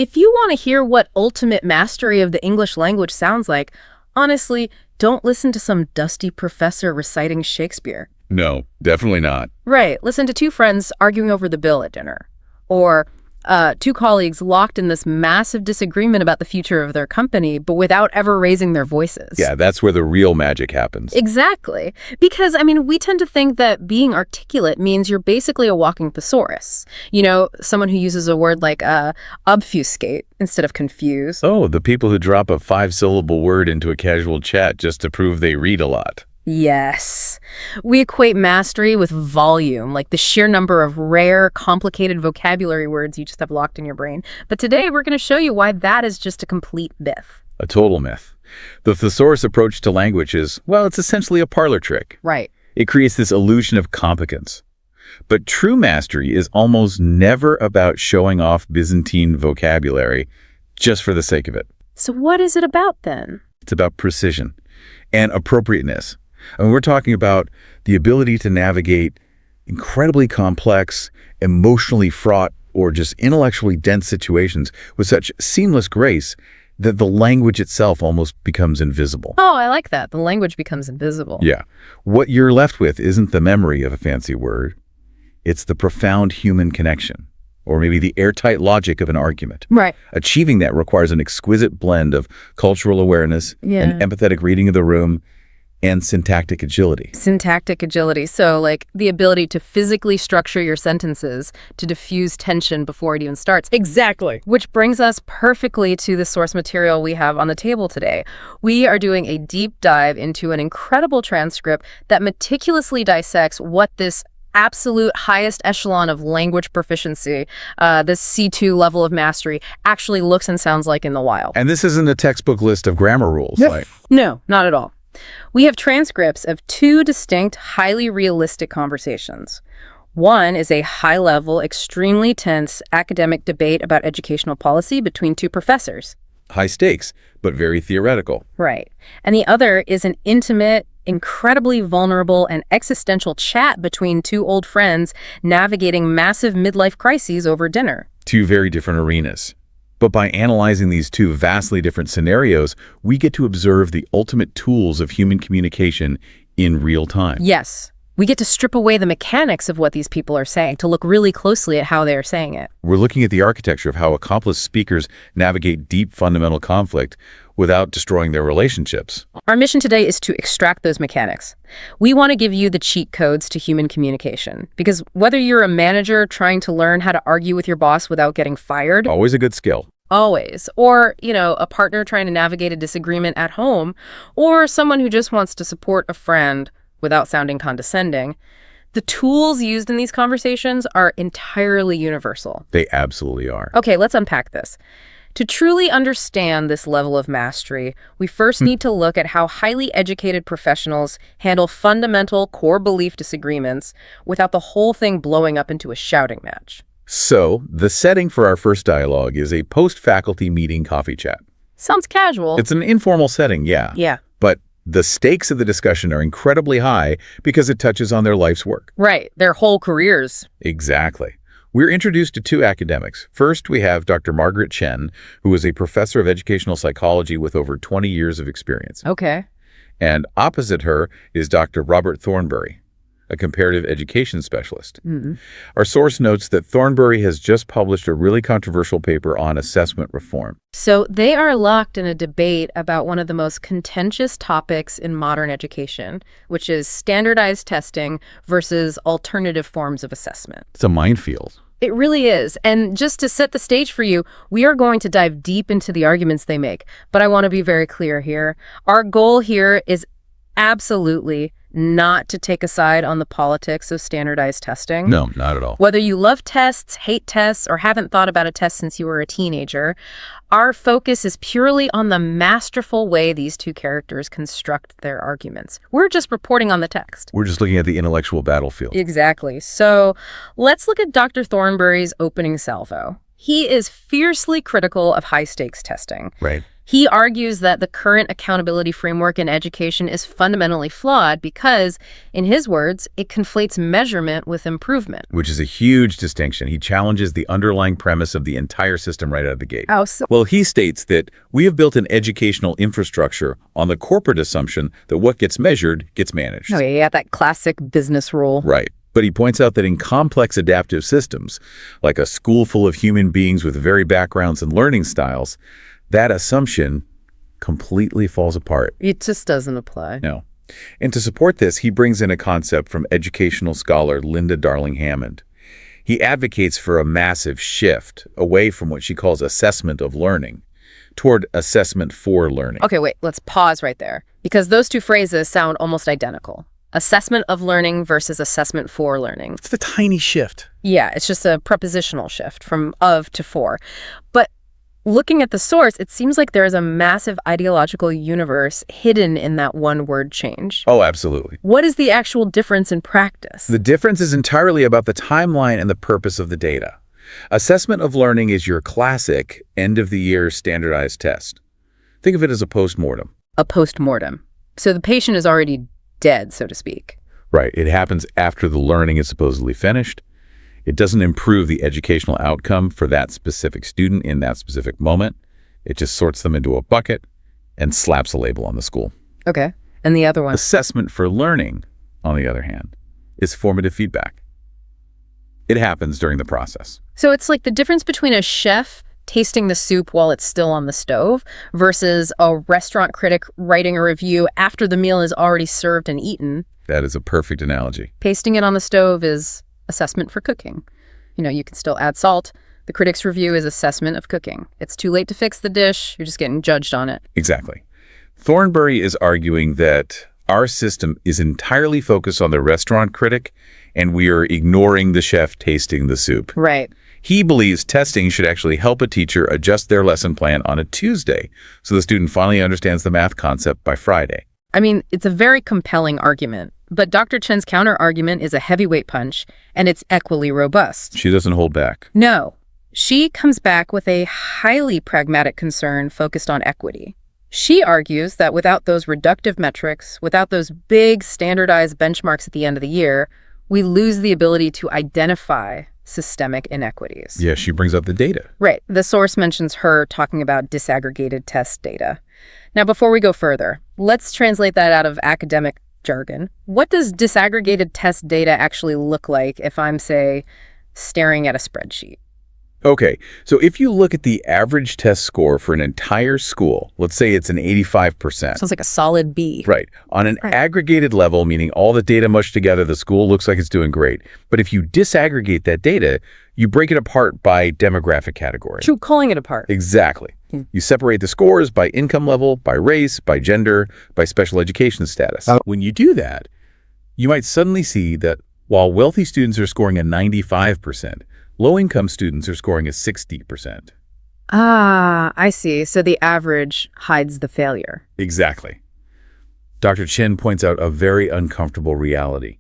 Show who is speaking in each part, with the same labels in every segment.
Speaker 1: If you want to hear what ultimate mastery of the English language sounds like, honestly, don't listen to some dusty professor reciting Shakespeare.
Speaker 2: No, definitely not.
Speaker 1: Right. Listen to two friends arguing over the bill at dinner. Or two colleagues locked in this massive disagreement about the future of their company, but without ever raising their voices.
Speaker 2: Yeah, that's where the real magic happens.
Speaker 1: Exactly. Because, we tend to think that being articulate means you're basically a walking thesaurus. You know, someone who uses a word like obfuscate instead of confuse.
Speaker 2: Oh, the people who drop a 5-syllable word into a casual chat just to prove they read a lot.
Speaker 1: Yes. We equate mastery with volume, like the sheer number of rare, complicated vocabulary words you just have locked in your brain. But today we're going to show you why that is just a complete myth.
Speaker 2: A total myth. The thesaurus approach to language is, well, it's essentially a parlor trick.
Speaker 1: Right.
Speaker 2: It creates this illusion of competence. But true mastery is almost never about showing off Byzantine vocabulary just for the sake of it.
Speaker 1: So what is it about then?
Speaker 2: It's about precision and appropriateness. And we're talking about the ability to navigate incredibly complex, emotionally fraught, or just intellectually dense situations with such seamless grace that the language itself almost becomes invisible.
Speaker 1: Oh, I like that. The language becomes invisible.
Speaker 2: Yeah. What you're left with isn't the memory of a fancy word. It's the profound human connection, or maybe the airtight logic of an argument.
Speaker 1: Right.
Speaker 2: Achieving that requires an exquisite blend of cultural awareness, an empathetic reading of the room, and syntactic agility.
Speaker 1: Syntactic agility. So, like, the ability to physically structure your sentences to diffuse tension before it even starts.
Speaker 3: Exactly.
Speaker 1: Which brings us perfectly to the source material we have on the table today. We are doing a deep dive into an incredible transcript that meticulously dissects what this absolute highest echelon of language proficiency, this C2 level of mastery, actually looks and sounds like in the wild.
Speaker 2: And this isn't a textbook list of grammar rules.
Speaker 1: No, not at all. We have transcripts of two distinct, highly realistic conversations. One is a high-level, extremely tense academic debate about educational policy between two professors.
Speaker 2: High stakes, but very theoretical.
Speaker 1: Right. And the other is an intimate, incredibly vulnerable, and existential chat between two old friends navigating massive midlife crises over dinner.
Speaker 2: Two very different arenas. But by analyzing these two vastly different scenarios, we get to observe the ultimate tools of human communication in real time.
Speaker 1: Yes. We get to strip away the mechanics of what these people are saying to look really closely at how they are saying it.
Speaker 2: We're looking at the architecture of how accomplished speakers navigate deep fundamental conflict without destroying their relationships.
Speaker 1: Our mission today is to extract those mechanics. We want to give you the cheat codes to human communication. Because whether you're a manager trying to learn how to argue with your boss without getting fired—
Speaker 2: Always a good skill.
Speaker 1: Always. Or, a partner trying to navigate a disagreement at home, or someone who just wants to support a friend without sounding condescending, the tools used in these conversations are entirely universal.
Speaker 2: They absolutely are.
Speaker 1: Okay, let's unpack this. To truly understand this level of mastery, we first need to look at how highly educated professionals handle fundamental core belief disagreements without the whole thing blowing up into a shouting match.
Speaker 2: So, the setting for our first dialogue is a post-faculty meeting coffee chat.
Speaker 1: Sounds casual.
Speaker 2: It's an informal setting, yeah.
Speaker 1: Yeah.
Speaker 2: But the stakes of the discussion are incredibly high because it touches on their life's work.
Speaker 1: Right. Their whole careers.
Speaker 2: Exactly. We're introduced to two academics. First, we have Dr. Margaret Chen, who is a professor of educational psychology with over 20 years of experience.
Speaker 1: Okay.
Speaker 2: And opposite her is Dr. Robert Thornbury, a comparative education specialist. Our source notes that Thornbury has just published a really controversial paper on assessment reform.
Speaker 1: So they are locked in a debate about one of the most contentious topics in modern education, which is standardized testing versus alternative forms of assessment.
Speaker 2: It's a minefield.
Speaker 1: It really is. And just to set the stage for you, we are going to dive deep into the arguments they make. But I want to be very clear here. Our goal here is absolutely not to take a side on the politics of standardized testing.
Speaker 2: No, not at all.
Speaker 1: Whether you love tests, hate tests, or haven't thought about a test since you were a teenager, our focus is purely on the masterful way these two characters construct their arguments. We're just reporting on the text.
Speaker 2: We're just looking at the intellectual battlefield.
Speaker 1: Exactly. So let's look at Dr. Thornbury's opening salvo. He is fiercely critical of high-stakes testing.
Speaker 2: Right.
Speaker 1: He argues that the current accountability framework in education is fundamentally flawed because, in his words, it conflates measurement with improvement.
Speaker 2: Which is a huge distinction. He challenges the underlying premise of the entire system right out of the gate.
Speaker 1: Oh, so
Speaker 2: Well, he states that we have built an educational infrastructure on the corporate assumption that what gets measured gets managed.
Speaker 1: oh, yeah, that classic business rule.
Speaker 2: Right. But he points out that in complex adaptive systems, like a school full of human beings with varied backgrounds and learning styles, that assumption completely falls apart.
Speaker 1: It just doesn't apply.
Speaker 2: No. And to support this, he brings in a concept from educational scholar Linda Darling-Hammond. He advocates for a massive shift away from what she calls assessment of learning toward assessment for learning.
Speaker 1: Okay, wait, let's pause right there, because those two phrases sound almost identical. Assessment of learning versus assessment for learning.
Speaker 2: It's the tiny shift.
Speaker 1: Yeah, it's just a prepositional shift from of to for. But looking at the source, it seems like there is a massive ideological universe hidden in that one word change.
Speaker 2: Oh, absolutely.
Speaker 1: What is the actual difference in practice?
Speaker 2: The difference is entirely about the timeline and the purpose of the data. Assessment of learning is your classic end-of-the-year standardized test. Think of it as a postmortem.
Speaker 1: A postmortem. So the patient is already dead, so to speak.
Speaker 2: Right. It happens after the learning is supposedly finished. It doesn't improve the educational outcome for that specific student in that specific moment. It just sorts them into a bucket and slaps a label on the school.
Speaker 1: Okay. And the other one?
Speaker 2: Assessment for learning, on the other hand, is formative feedback. It happens during the process.
Speaker 1: So it's like the difference between a chef tasting the soup while it's still on the stove versus a restaurant critic writing a review after the meal is already served and eaten.
Speaker 2: That is a perfect analogy.
Speaker 1: Pasting it on the stove is assessment for cooking. You know, you can still add salt. The critic's review is assessment of cooking. It's too late to fix the dish. You're just getting judged on it.
Speaker 2: Exactly. Thornbury is arguing that our system is entirely focused on the restaurant critic, and we are ignoring the chef tasting the soup.
Speaker 1: Right.
Speaker 2: He believes testing should actually help a teacher adjust their lesson plan on a Tuesday so the student finally understands the math concept by Friday.
Speaker 1: I mean, it's a very compelling argument, but Dr. Chen's counter-argument is a heavyweight punch, and it's equally robust.
Speaker 2: She doesn't hold back.
Speaker 1: No. She comes back with a highly pragmatic concern focused on equity. She argues that without those reductive metrics, without those big standardized benchmarks at the end of the year, we lose the ability to identify systemic inequities.
Speaker 2: Yeah, she brings up the data.
Speaker 1: Right. The source mentions her talking about disaggregated test data. Now, before we go further, let's translate that out of academic jargon. What does disaggregated test data actually look like if I'm, say, staring at a spreadsheet?
Speaker 2: Okay, so if you look at the average test score for an entire school, let's say it's an 85%.
Speaker 1: Sounds like a solid B.
Speaker 2: Right. On an aggregated level, meaning all the data mushed together, the school looks like it's doing great. But if you disaggregate that data, you break it apart by demographic category.
Speaker 1: True, calling it apart.
Speaker 2: Exactly. You separate the scores by income level, by race, by gender, by special education status. When you do that, you might suddenly see that while wealthy students are scoring a 95%, low-income students are scoring a 60%.
Speaker 1: Ah, I see. So the average hides the failure.
Speaker 2: Exactly. Dr. Chen points out a very uncomfortable reality.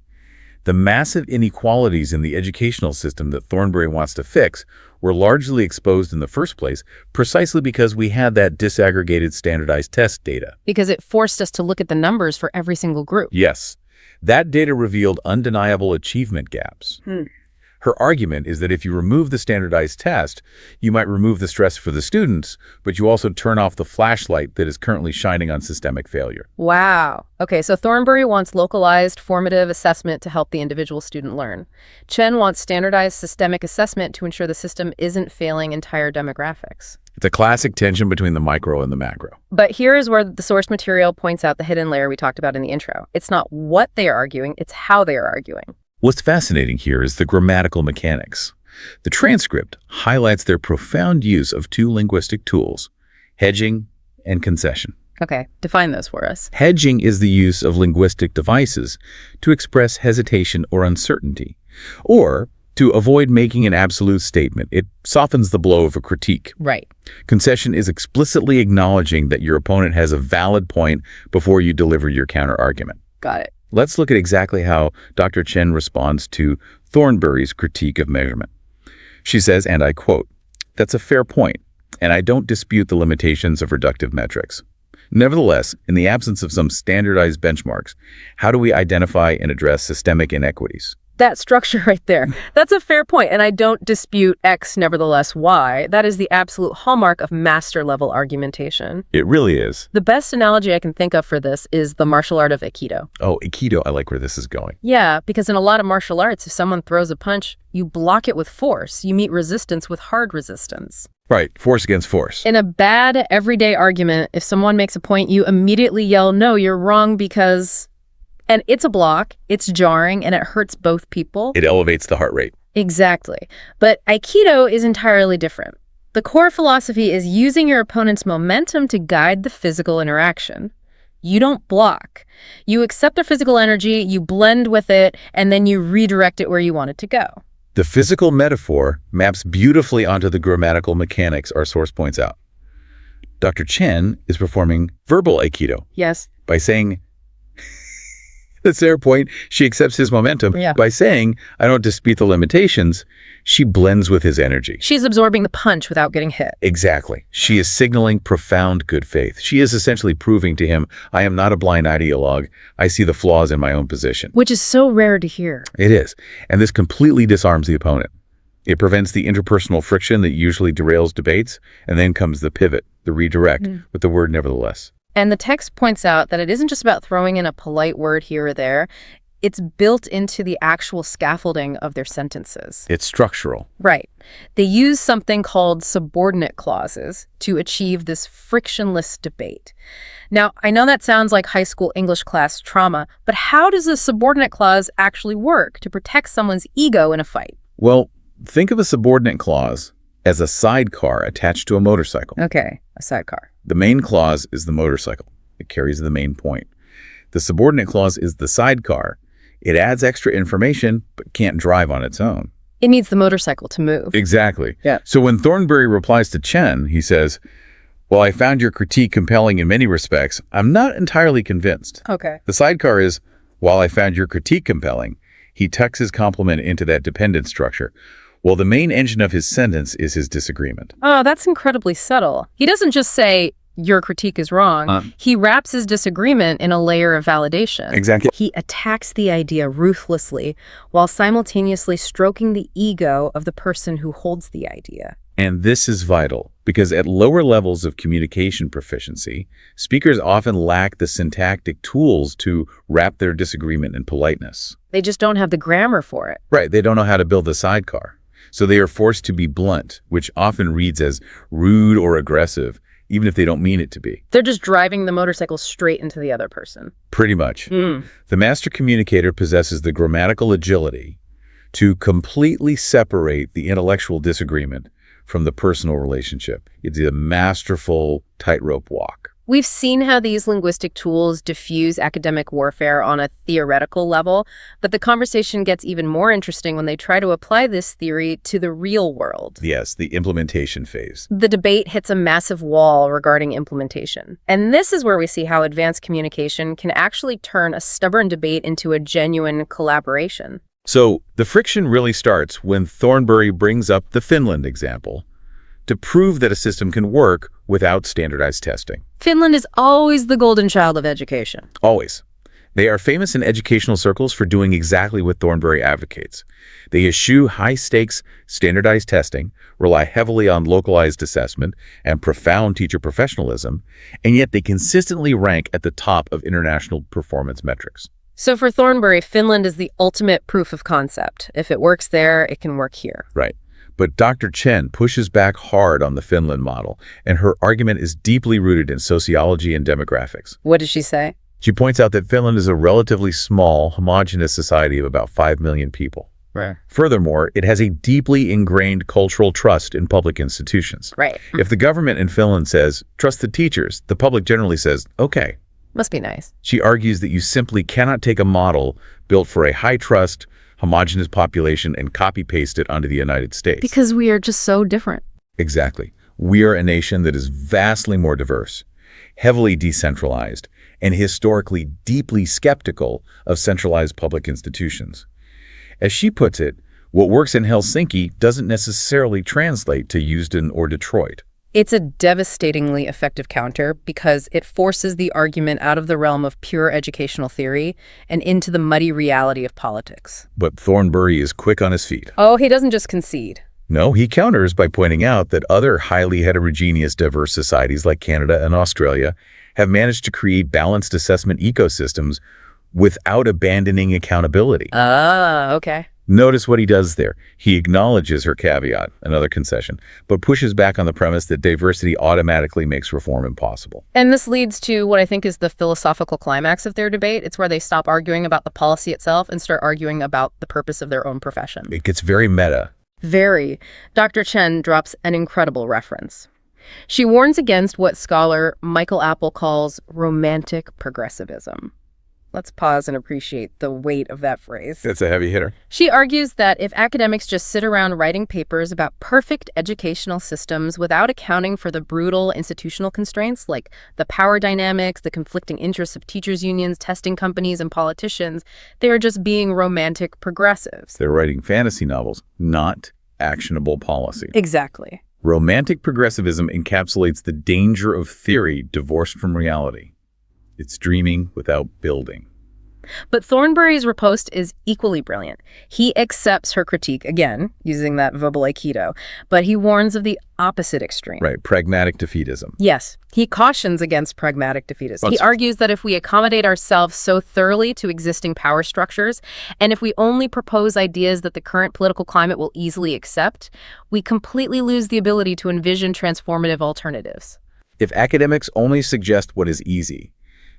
Speaker 2: The massive inequalities in the educational system that Thornbury wants to fix were largely exposed in the first place precisely because we had that disaggregated standardized test data.
Speaker 1: Because it forced us to look at the numbers for every single group.
Speaker 2: Yes. That data revealed undeniable achievement gaps. Her argument is that if you remove the standardized test, you might remove the stress for the students, but you also turn off the flashlight that is currently shining on systemic failure.
Speaker 1: Wow. Okay, so Thornbury wants localized formative assessment to help the individual student learn. Chen wants standardized systemic assessment to ensure the system isn't failing entire demographics.
Speaker 2: It's a classic tension between the micro and the macro.
Speaker 1: But here is where the source material points out the hidden layer we talked about in the intro. It's not what they are arguing, it's how they are arguing.
Speaker 2: What's fascinating here is the grammatical mechanics. The transcript highlights their profound use of two linguistic tools, hedging and concession.
Speaker 1: Okay, define those for us.
Speaker 2: Hedging is the use of linguistic devices to express hesitation or uncertainty, or to avoid making an absolute statement. It softens the blow of a critique.
Speaker 1: Right.
Speaker 2: Concession is explicitly acknowledging that your opponent has a valid point before you deliver your counter-argument.
Speaker 1: Got it.
Speaker 2: Let's look at exactly how Dr. Chen responds to Thornbury's critique of measurement. She says, and I quote, "That's a fair point. and I don't dispute the limitations of reductive metrics. Nevertheless, in the absence of some standardized benchmarks, how do we identify and address systemic inequities?
Speaker 1: That structure right there. That's a fair point, and I don't dispute X, nevertheless Y. That is the absolute hallmark of master-level argumentation.
Speaker 2: It really is.
Speaker 1: The best analogy I can think of for this is the martial art of Aikido.
Speaker 2: Oh, Aikido, I like where this is going.
Speaker 1: Yeah, because in a lot of martial arts, if someone throws a punch, you block it with force. You meet resistance with hard resistance.
Speaker 2: Right, force against force.
Speaker 1: In a bad, everyday argument, if someone makes a point, you immediately yell, no, you're wrong because... And it's a block, it's jarring, and it hurts both people.
Speaker 2: It elevates the heart rate.
Speaker 1: Exactly. But Aikido is entirely different. The core philosophy is using your opponent's momentum to guide the physical interaction. You don't block. You accept their physical energy, you blend with it, and then you redirect it where you want it to go.
Speaker 2: The physical metaphor maps beautifully onto the grammatical mechanics our source points out. Dr. Chen is performing verbal Aikido.
Speaker 1: Yes.
Speaker 2: By saying... That's their point. She accepts his momentum.
Speaker 1: Yeah.
Speaker 2: By saying, I don't dispute the limitations, she blends with his energy.
Speaker 1: She's absorbing the punch without getting hit.
Speaker 2: Exactly. She is signaling profound good faith. She is essentially proving to him, I am not a blind ideologue. I see the flaws in my own position.
Speaker 1: Which is so rare to hear.
Speaker 2: It is. And this completely disarms the opponent. It prevents the interpersonal friction that usually derails debates. And then comes the pivot, the redirect, with the word nevertheless.
Speaker 1: And the text points out that it isn't just about throwing in a polite word here or there. It's built into the actual scaffolding of their sentences.
Speaker 2: It's structural.
Speaker 1: Right. They use something called subordinate clauses to achieve this frictionless debate. Now, I know that sounds like high school English class trauma, but how does a subordinate clause actually work to protect someone's ego in a fight?
Speaker 2: Well, think of a subordinate clause as a sidecar attached to a motorcycle.
Speaker 1: Okay, a sidecar.
Speaker 2: The main clause is the motorcycle. It carries the main point. The subordinate clause is the sidecar. It adds extra information, but can't drive on its own.
Speaker 1: It needs the motorcycle to move.
Speaker 2: Exactly.
Speaker 1: Yeah.
Speaker 2: So when Thornberry replies to Chen, he says, well, I found your critique compelling in many respects. I'm not entirely convinced.
Speaker 1: Okay.
Speaker 2: The sidecar is, while I found your critique compelling, he tucks his compliment into that dependent structure. Well, the main engine of his sentence is his disagreement.
Speaker 1: Oh, that's incredibly subtle. He doesn't just say, your critique is wrong. He wraps his disagreement in a layer of validation.
Speaker 2: Exactly.
Speaker 1: He attacks the idea ruthlessly while simultaneously stroking the ego of the person who holds the idea.
Speaker 2: And this is vital because at lower levels of communication proficiency, speakers often lack the syntactic tools to wrap their disagreement in politeness.
Speaker 1: They just don't have the grammar for it.
Speaker 2: Right. They don't know how to build the sidecar. So they are forced to be blunt, which often reads as rude or aggressive, even if they don't mean it to be.
Speaker 1: They're just driving the motorcycle straight into the other person.
Speaker 2: Pretty much. The master communicator possesses the grammatical agility to completely separate the intellectual disagreement from the personal relationship. It's a masterful tightrope walk.
Speaker 1: We've seen how these linguistic tools diffuse academic warfare on a theoretical level, but the conversation gets even more interesting when they try to apply this theory to the real world.
Speaker 2: Yes, the implementation phase.
Speaker 1: The debate hits a massive wall regarding implementation. And this is where we see how advanced communication can actually turn a stubborn debate into a genuine collaboration.
Speaker 2: So the friction really starts when Thornberry brings up the Finland example to prove that a system can work without standardized testing.
Speaker 1: Finland is always the golden child of education.
Speaker 2: Always. They are famous in educational circles for doing exactly what Thornberry advocates. They eschew high-stakes, standardized testing, rely heavily on localized assessment, and profound teacher professionalism, and yet they consistently rank at the top of international performance metrics.
Speaker 1: So for Thornberry, Finland is the ultimate proof of concept. If it works there, it can work here.
Speaker 2: Right. But Dr. Chen pushes back hard on the Finland model, and her argument is deeply rooted in sociology and demographics.
Speaker 1: What does she say?
Speaker 2: She points out that Finland is a relatively small, homogeneous society of about 5 million people.
Speaker 1: Right.
Speaker 2: Furthermore, it has a deeply ingrained cultural trust in public institutions.
Speaker 1: Right.
Speaker 2: If the government in Finland says, trust the teachers, the public generally says, okay.
Speaker 1: Must be nice.
Speaker 2: She argues that you simply cannot take a model built for a high-trust, homogeneous population and copy-paste it onto the United States.
Speaker 1: Because we are just so different.
Speaker 2: Exactly. We are a nation that is vastly more diverse, heavily decentralized, and historically deeply skeptical of centralized public institutions. As she puts it, what works in Helsinki doesn't necessarily translate to Houston or Detroit.
Speaker 1: It's a devastatingly effective counter because it forces the argument out of the realm of pure educational theory and into the muddy reality of politics.
Speaker 2: But Thornbury is quick on his feet.
Speaker 1: Oh, he doesn't just concede.
Speaker 2: No, he counters by pointing out that other highly heterogeneous, diverse societies like Canada and Australia have managed to create balanced assessment ecosystems without abandoning accountability.
Speaker 1: Ah, okay.
Speaker 2: Notice what he does there. He acknowledges her caveat, another concession, but pushes back on the premise that diversity automatically makes reform impossible.
Speaker 1: And this leads to what I think is the philosophical climax of their debate. It's where they stop arguing about the policy itself and start arguing about the purpose of their own profession.
Speaker 2: It gets very meta.
Speaker 1: Very. Dr. Chen drops an incredible reference. She warns against what scholar Michael Apple calls romantic progressivism. Let's pause and appreciate the weight of that phrase.
Speaker 2: That's a heavy hitter.
Speaker 1: She argues that if academics just sit around writing papers about perfect educational systems without accounting for the brutal institutional constraints like the power dynamics, the conflicting interests of teachers' unions, testing companies, and politicians, they are just being romantic progressives.
Speaker 2: They're writing fantasy novels, not actionable policy.
Speaker 1: Exactly.
Speaker 2: Romantic progressivism encapsulates the danger of theory divorced from reality. It's dreaming without building.
Speaker 1: But Thornbury's riposte is equally brilliant. He accepts her critique, again, using that verbal aikido, but he warns of the opposite extreme.
Speaker 2: Right, pragmatic defeatism.
Speaker 1: Yes, he cautions against pragmatic defeatism. He argues that if we accommodate ourselves so thoroughly to existing power structures, and if we only propose ideas that the current political climate will easily accept, we completely lose the ability to envision transformative alternatives.
Speaker 2: If academics only suggest what is easy,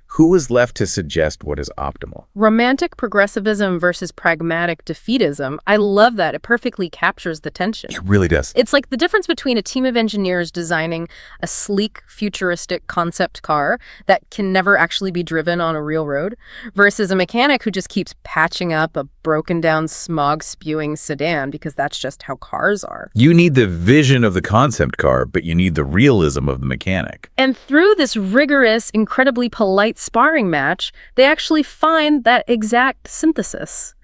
Speaker 2: who is left to suggest what is optimal?
Speaker 1: Romantic progressivism versus pragmatic defeatism. I love that. It perfectly captures the tension.
Speaker 2: It really does.
Speaker 1: It's like the difference between a team of engineers designing a sleek, futuristic concept car that can never actually be driven on a real road versus a mechanic who just keeps patching up a broken down, smog-spewing sedan because that's just how cars are.
Speaker 2: You need the vision of the concept car, but you need the realism of the mechanic.
Speaker 1: And through this rigorous, incredibly polite sparring match, they actually find that exact synthesis.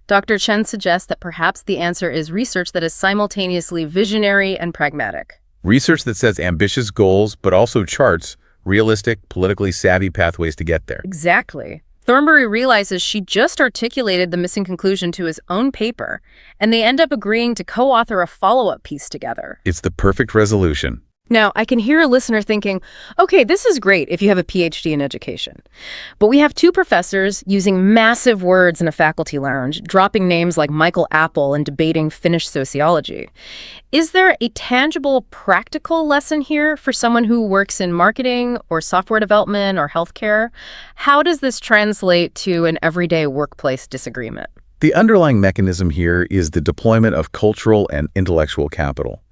Speaker 1: Dr. Chen suggests that perhaps the answer is research that is simultaneously visionary and pragmatic.
Speaker 2: Research that sets ambitious goals, but also charts realistic, politically savvy pathways to get there.
Speaker 1: Exactly. Thornbury realizes she just articulated the missing conclusion to his own paper, and they end up agreeing to co-author a follow-up piece together.
Speaker 2: It's the perfect resolution.
Speaker 1: Now, I can hear a listener thinking, okay, this is great if you have a PhD in education. But we have two professors using massive words in a faculty lounge, dropping names like Michael Apple and debating Finnish sociology. Is there a tangible, practical lesson here for someone who works in marketing or software development or healthcare? How does this translate to an everyday workplace disagreement?
Speaker 2: The underlying mechanism here is the deployment of cultural and intellectual capital,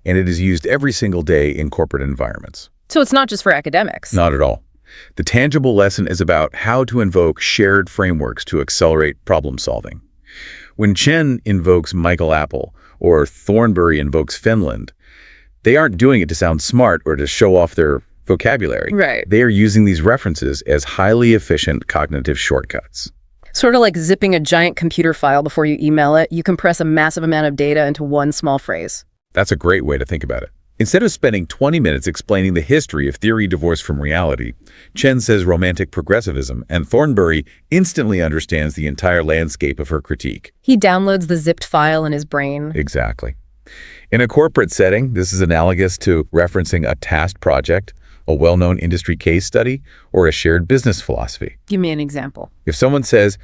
Speaker 2: and it is used every single day in corporate environments.
Speaker 1: So it's not just for academics.
Speaker 2: Not at all. The tangible lesson is about how to invoke shared frameworks to accelerate problem solving. When Chen invokes Michael Apple or Thornbury invokes Finland, they aren't doing it to sound smart or to show off their vocabulary.
Speaker 1: Right.
Speaker 2: They are using these references as highly efficient cognitive shortcuts.
Speaker 1: Sort of like zipping a giant computer file before you email it, you compress a massive amount of data into one small phrase.
Speaker 2: That's a great way to think about it. Instead of spending 20 minutes explaining the history of theory divorced from reality, Chen says romantic progressivism, and Thornbury instantly understands the entire landscape of her critique.
Speaker 1: He downloads the zipped file in his brain.
Speaker 2: Exactly. In a corporate setting, this is analogous to referencing a task project, a well-known industry case study, or a shared business philosophy.
Speaker 1: Give me an example.
Speaker 2: If someone says,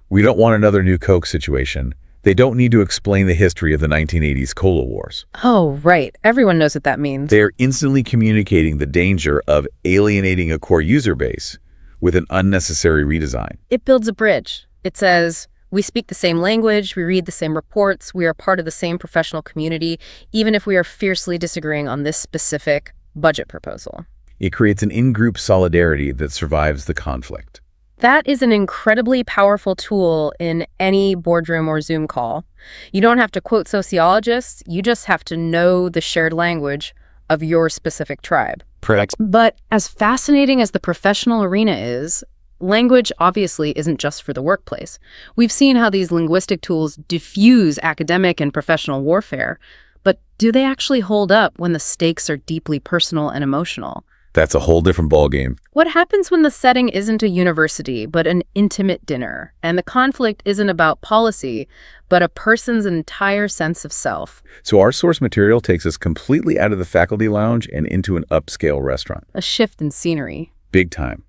Speaker 2: "We don't want another new Coke situation," they don't need to explain the history of the 1980s cola wars.
Speaker 1: Oh, right. Everyone knows what that means.
Speaker 2: They are instantly communicating the danger of alienating a core user base with an unnecessary redesign.
Speaker 1: It builds a bridge. It says, we speak the same language, we read the same reports, we are part of the same professional community, even if we are fiercely disagreeing on this specific budget proposal.
Speaker 2: It creates an in-group solidarity that survives the conflict.
Speaker 1: That is an incredibly powerful tool in any boardroom or Zoom call. You don't have to quote sociologists, you just have to know the shared language of your specific tribe.
Speaker 2: Correct.
Speaker 1: But as fascinating as the professional arena is, language obviously isn't just for the workplace. We've seen how these linguistic tools diffuse academic and professional warfare, But do they actually hold up when the stakes are deeply personal and emotional?
Speaker 2: That's a whole different ballgame.
Speaker 1: What happens when the setting isn't a university, but an intimate dinner, and the conflict isn't about policy, but a person's entire sense of self?
Speaker 2: So our source material takes us completely out of the faculty lounge and into an upscale restaurant.
Speaker 1: A shift in scenery.
Speaker 2: Big time.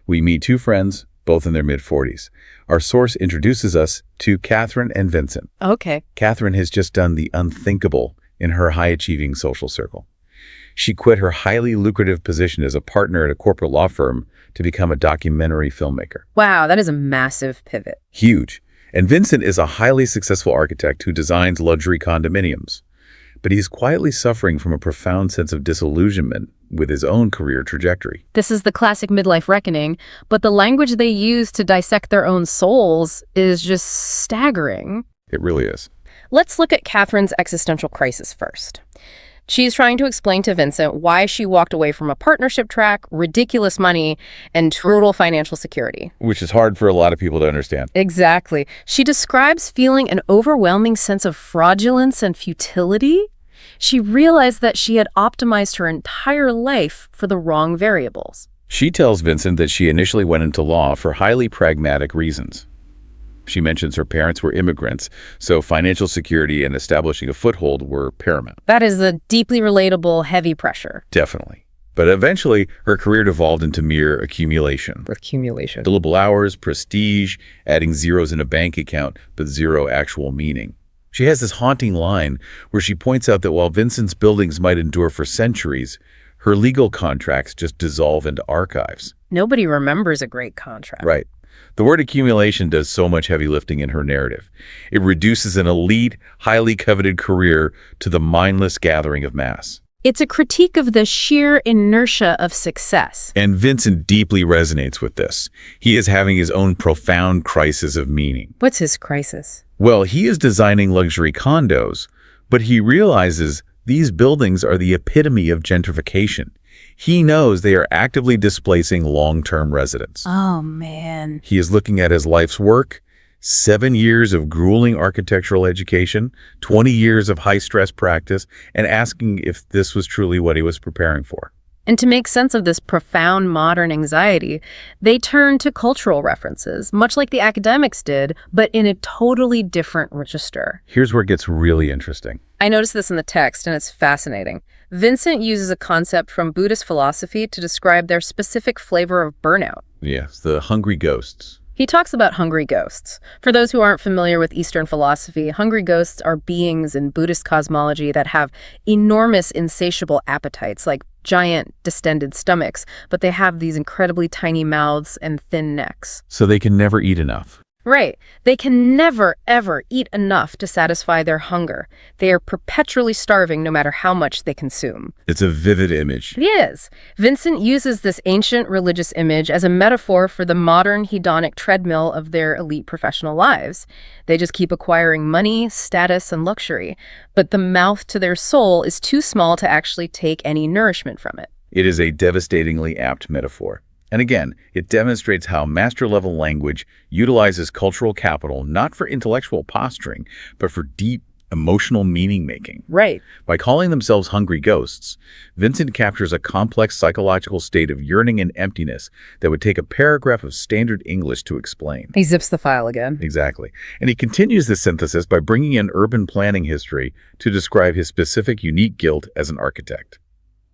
Speaker 2: We meet two friends, both in their mid-40s. Our source introduces us to Catherine and Vincent.
Speaker 1: Okay.
Speaker 2: Catherine has just done the unthinkable in her high-achieving social circle. She quit her highly lucrative position as a partner at a corporate law firm to become a documentary filmmaker.
Speaker 1: Wow, that is a massive pivot.
Speaker 2: Huge. And Vincent is a highly successful architect who designs luxury condominiums. But he's quietly suffering from a profound sense of disillusionment with his own career trajectory.
Speaker 1: This is the classic midlife reckoning, but the language they use to dissect their own souls is just staggering.
Speaker 2: It really is.
Speaker 1: Let's look at Catherine's existential crisis first. She's trying to explain to Vincent why she walked away from a partnership track, ridiculous money, and total financial security.
Speaker 2: Which is hard for a lot of people to understand.
Speaker 1: Exactly. She describes feeling an overwhelming sense of fraudulence and futility. She realized that she had optimized her entire life for the wrong variables.
Speaker 2: She tells Vincent that she initially went into law for highly pragmatic reasons. She mentions her parents were immigrants, so financial security and establishing a foothold were paramount.
Speaker 1: That is a deeply relatable, heavy pressure.
Speaker 2: Definitely. But eventually, her career devolved into mere accumulation.
Speaker 1: Accumulation.
Speaker 2: Billable hours, prestige, adding zeros in a bank account, but zero actual meaning. She has this haunting line where she points out that while Vincent's buildings might endure for centuries, her legal contracts just dissolve into archives.
Speaker 1: Nobody remembers a great contract.
Speaker 2: Right. The word accumulation does so much heavy lifting in her narrative. It reduces an elite, highly coveted career to the mindless gathering of mass.
Speaker 1: It's a critique of the sheer inertia of success.
Speaker 2: And Vincent deeply resonates with this. He is having his own profound crisis of meaning.
Speaker 1: What's his crisis?
Speaker 2: Well, he is designing luxury condos, but he realizes these buildings are the epitome of gentrification. He knows they are actively displacing long-term residents.
Speaker 1: Oh, man.
Speaker 2: He is looking at his life's work, 7 years of grueling architectural education, 20 years of high-stress practice, and asking if this was truly what he was preparing for.
Speaker 1: And to make sense of this profound modern anxiety, they turn to cultural references, much like the academics did, but in a totally different register.
Speaker 2: Here's where it gets really interesting.
Speaker 1: I noticed this in the text, and it's fascinating. Vincent uses a concept from Buddhist philosophy to describe their specific flavor of burnout.
Speaker 2: Yes, the hungry ghosts.
Speaker 1: He talks about hungry ghosts. For those who aren't familiar with Eastern philosophy, hungry ghosts are beings in Buddhist cosmology that have enormous, insatiable appetites, like giant, distended stomachs, but they have these incredibly tiny mouths and thin necks.
Speaker 2: So they can never eat enough.
Speaker 1: Right. They can never, ever eat enough to satisfy their hunger. They are perpetually starving no matter how much they consume.
Speaker 2: It's a vivid image.
Speaker 1: It is. Vincent uses this ancient religious image as a metaphor for the modern hedonic treadmill of their elite professional lives. They just keep acquiring money, status, and luxury, but the mouth to their soul is too small to actually take any nourishment from it.
Speaker 2: It is a devastatingly apt metaphor. And again, it demonstrates how master-level language utilizes cultural capital not for intellectual posturing, but for deep, emotional meaning-making.
Speaker 1: Right.
Speaker 2: By calling themselves hungry ghosts, Vincent captures a complex psychological state of yearning and emptiness that would take a paragraph of standard English to explain.
Speaker 1: He zips the file again.
Speaker 2: Exactly. And he continues this synthesis by bringing in urban planning history to describe his specific unique guilt as an architect.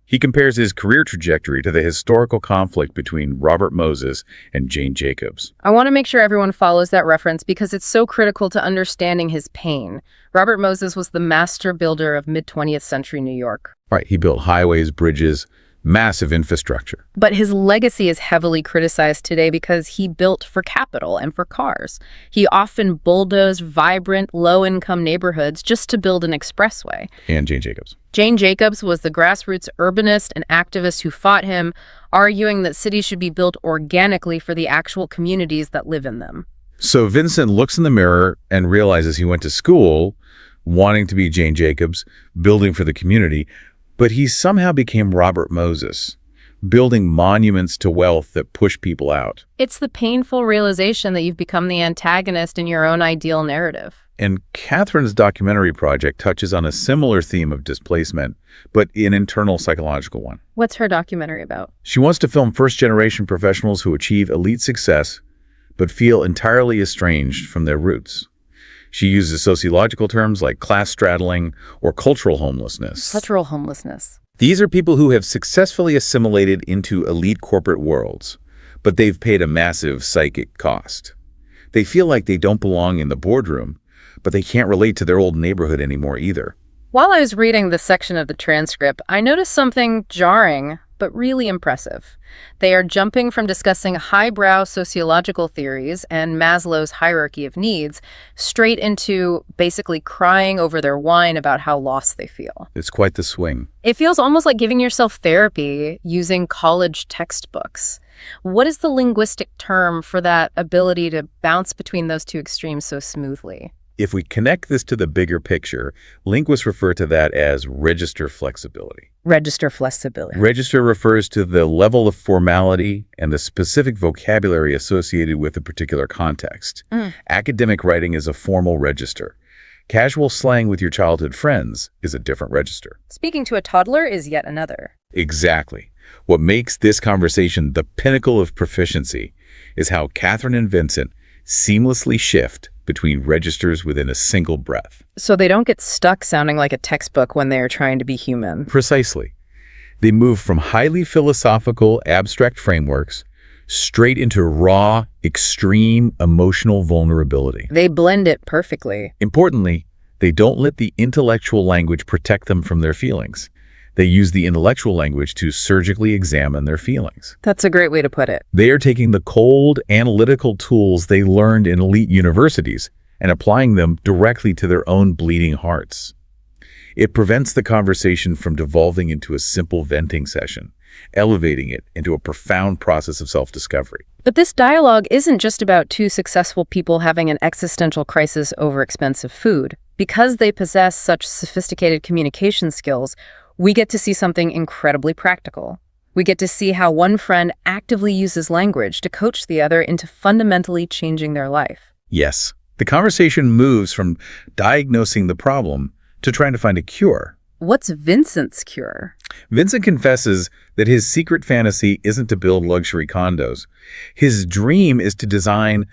Speaker 2: He compares his career trajectory to the historical conflict between Robert Moses and Jane Jacobs.
Speaker 1: I want to make sure everyone follows that reference because it's so critical to understanding his pain. Robert Moses was the master builder of mid-20th century New York.
Speaker 2: Right, he built highways, bridges, massive infrastructure.
Speaker 1: But his legacy is heavily criticized today because he built for capital and for cars. He often bulldozed vibrant, low-income neighborhoods just to build an expressway.
Speaker 2: And Jane Jacobs.
Speaker 1: Jane Jacobs was the grassroots urbanist and activist who fought him, arguing that cities should be built organically for the actual communities that live in them.
Speaker 2: So Vincent looks in the mirror and realizes he went to school wanting to be Jane Jacobs, building for the community, but he somehow became Robert Moses, building monuments to wealth that push people out.
Speaker 1: It's the painful realization that you've become the antagonist in your own ideal narrative.
Speaker 2: And Catherine's documentary project touches on a similar theme of displacement, but an internal psychological one.
Speaker 1: What's her documentary about?
Speaker 2: She wants to film first-generation professionals who achieve elite success, but feel entirely estranged from their roots. She uses sociological terms like class straddling or cultural homelessness.
Speaker 1: Cultural homelessness.
Speaker 2: These are people who have successfully assimilated into elite corporate worlds, but they've paid a massive psychic cost. They feel like they don't belong in the boardroom, but they can't relate to their old neighborhood anymore either.
Speaker 1: While I was reading this section of the transcript, I noticed something jarring, but really impressive. They are jumping from discussing highbrow sociological theories and Maslow's hierarchy of needs straight into basically crying over their wine about how lost they feel.
Speaker 2: It's quite the swing.
Speaker 1: It feels almost like giving yourself therapy using college textbooks. What is the linguistic term for that ability to bounce between those two extremes so smoothly?
Speaker 2: If we connect this to the bigger picture, linguists refer to that as register flexibility.
Speaker 1: Register flexibility.
Speaker 2: Register refers to the level of formality and the specific vocabulary associated with a particular context. Academic writing is a formal register. Casual slang with your childhood friends is a different register.
Speaker 1: Speaking to a toddler is yet another.
Speaker 2: Exactly. What makes this conversation the pinnacle of proficiency is how Catherine and Vincent seamlessly shift between registers within a single breath.
Speaker 1: So they don't get stuck sounding like a textbook when they are trying to be human.
Speaker 2: Precisely. They move from highly philosophical, abstract frameworks straight into raw, extreme emotional vulnerability.
Speaker 1: They blend it perfectly.
Speaker 2: Importantly, they don't let the intellectual language protect them from their feelings. They use the intellectual language to surgically examine their feelings.
Speaker 1: That's a great way to put it.
Speaker 2: They are taking the cold, analytical tools they learned in elite universities and applying them directly to their own bleeding hearts. It prevents the conversation from devolving into a simple venting session, elevating it into a profound process of self-discovery.
Speaker 1: But this dialogue isn't just about two successful people having an existential crisis over expensive food. Because they possess such sophisticated communication skills, we get to see something incredibly practical. We get to see how one friend actively uses language to coach the other into fundamentally changing their life.
Speaker 2: Yes, the conversation moves from diagnosing the problem to trying to find a cure.
Speaker 1: What's Vincent's cure?
Speaker 2: Vincent confesses that his secret fantasy isn't to build luxury condos. His dream is to design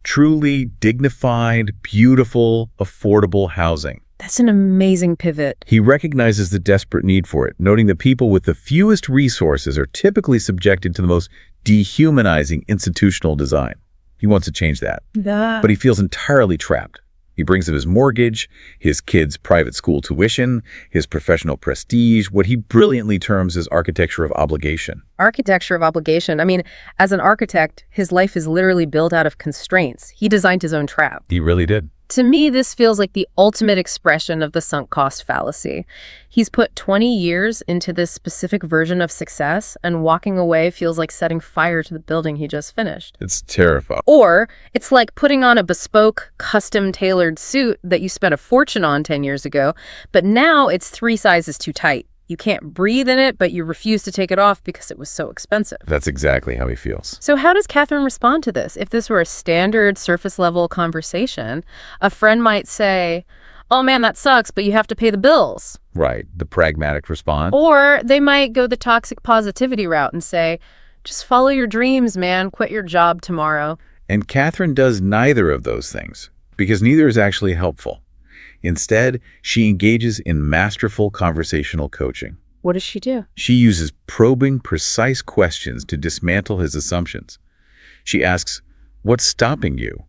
Speaker 2: truly dignified, beautiful, affordable housing.
Speaker 1: That's an amazing pivot.
Speaker 2: He recognizes the desperate need for it, noting that people with the fewest resources are typically subjected to the most dehumanizing institutional design. He wants to change that, but he feels entirely trapped. He brings up his mortgage, his kids' private school tuition, his professional prestige, what he brilliantly terms as architecture of obligation.
Speaker 1: Architecture of obligation. I mean, as an architect, his life is literally built out of constraints. He designed his own trap.
Speaker 2: He really did.
Speaker 1: To me, this feels like the ultimate expression of the sunk cost fallacy. He's put 20 years into this specific version of success, and walking away feels like setting fire to the building he just finished.
Speaker 2: It's terrifying.
Speaker 1: Or it's like putting on a bespoke, custom-tailored suit that you spent a fortune on 10 years ago, but now it's 3 sizes too tight. You can't breathe in it, but you refuse to take it off because it was so expensive.
Speaker 2: That's exactly how he feels.
Speaker 1: So how does Catherine respond to this? If this were a standard surface-level conversation, a friend might say, "Oh man, that sucks, but you have to pay the bills."
Speaker 2: Right, the pragmatic response.
Speaker 1: Or they might go the toxic positivity route and say, "Just follow your dreams, man. Quit your job tomorrow."
Speaker 2: And Catherine does neither of those things, because neither is actually helpful. Instead, she engages in masterful conversational coaching.
Speaker 1: What does she do?
Speaker 2: She uses probing, precise questions to dismantle his assumptions. She asks, "What's stopping you?"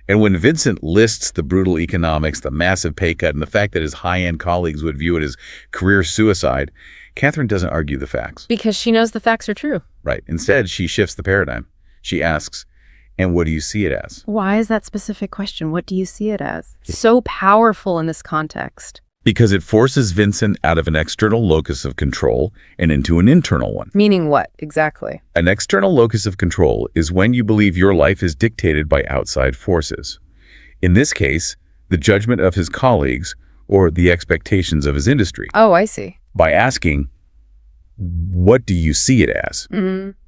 Speaker 2: And when Vincent lists the brutal economics, the massive pay cut, and the fact that his high-end colleagues would view it as career suicide, Catherine doesn't argue the facts.
Speaker 1: Because she knows the facts are true.
Speaker 2: Right. Instead, she shifts the paradigm. She asks, "And what do you see it as?"
Speaker 1: Why is that specific question? What do you see it as? So powerful in this context.
Speaker 2: Because it forces Vincent out of an external locus of control and into an internal one.
Speaker 1: Meaning what, exactly?
Speaker 2: An external locus of control is when you believe your life is dictated by outside forces. In this case, the judgment of his colleagues or the expectations of his industry.
Speaker 1: Oh, I see.
Speaker 2: By asking, "What do you see it as?"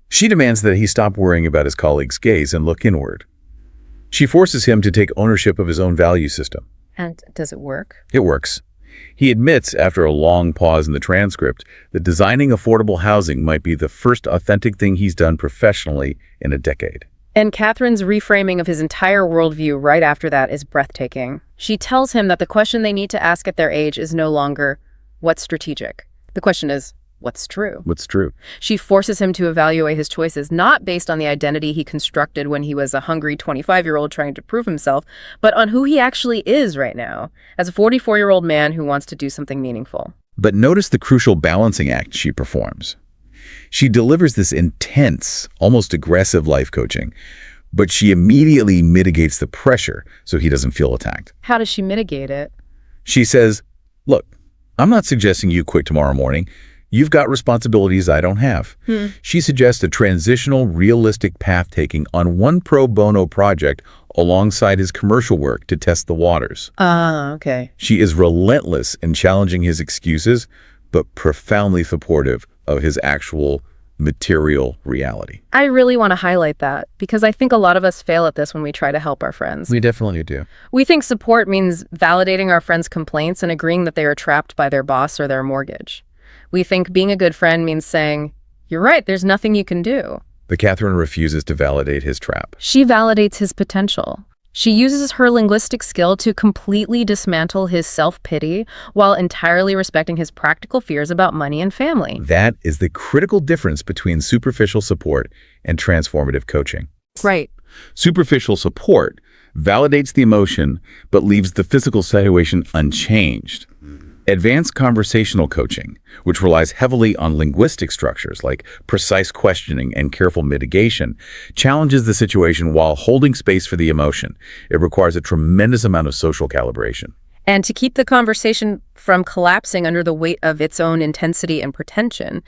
Speaker 2: She demands that he stop worrying about his colleagues' gaze and look inward. She forces him to take ownership of his own value system.
Speaker 1: And does it work?
Speaker 2: It works. He admits, after a long pause in the transcript, that designing affordable housing might be the first authentic thing he's done professionally in a decade.
Speaker 1: And Catherine's reframing of his entire worldview right after that is breathtaking. She tells him that the question they need to ask at their age is no longer, what's strategic? The question is, what's true?
Speaker 2: What's true?
Speaker 1: She forces him to evaluate his choices, not based on the identity he constructed when he was a hungry 25-year-old trying to prove himself, but on who he actually is right now, as a 44-year-old man who wants to do something meaningful.
Speaker 2: But notice the crucial balancing act she performs. She delivers this intense, almost aggressive life coaching, but she immediately mitigates the pressure so he doesn't feel attacked.
Speaker 1: How does she mitigate it?
Speaker 2: She says, look, I'm not suggesting you quit tomorrow morning. You've got responsibilities I don't have. She suggests a transitional, realistic path-taking on one pro bono project alongside his commercial work to test the waters.
Speaker 1: Okay.
Speaker 2: She is relentless in challenging his excuses, but profoundly supportive of his actual material reality.
Speaker 1: I really want to highlight that because I think a lot of us fail at this when we try to help our friends.
Speaker 2: We definitely do.
Speaker 1: We think support means validating our friends' complaints and agreeing that they are trapped by their boss or their mortgage. We think being a good friend means saying, you're right, there's nothing you can do.
Speaker 2: But Catherine refuses to validate his trap.
Speaker 1: She validates his potential. She uses her linguistic skill to completely dismantle his self-pity while entirely respecting his practical fears about money and family.
Speaker 2: That is the critical difference between superficial support and transformative coaching.
Speaker 1: Right.
Speaker 2: Superficial support validates the emotion but leaves the physical situation unchanged. Advanced conversational coaching, which relies heavily on linguistic structures like precise questioning and careful mitigation, challenges the situation while holding space for the emotion. It requires a tremendous amount of social calibration.
Speaker 1: And to keep the conversation from collapsing under the weight of its own intensity and pretension,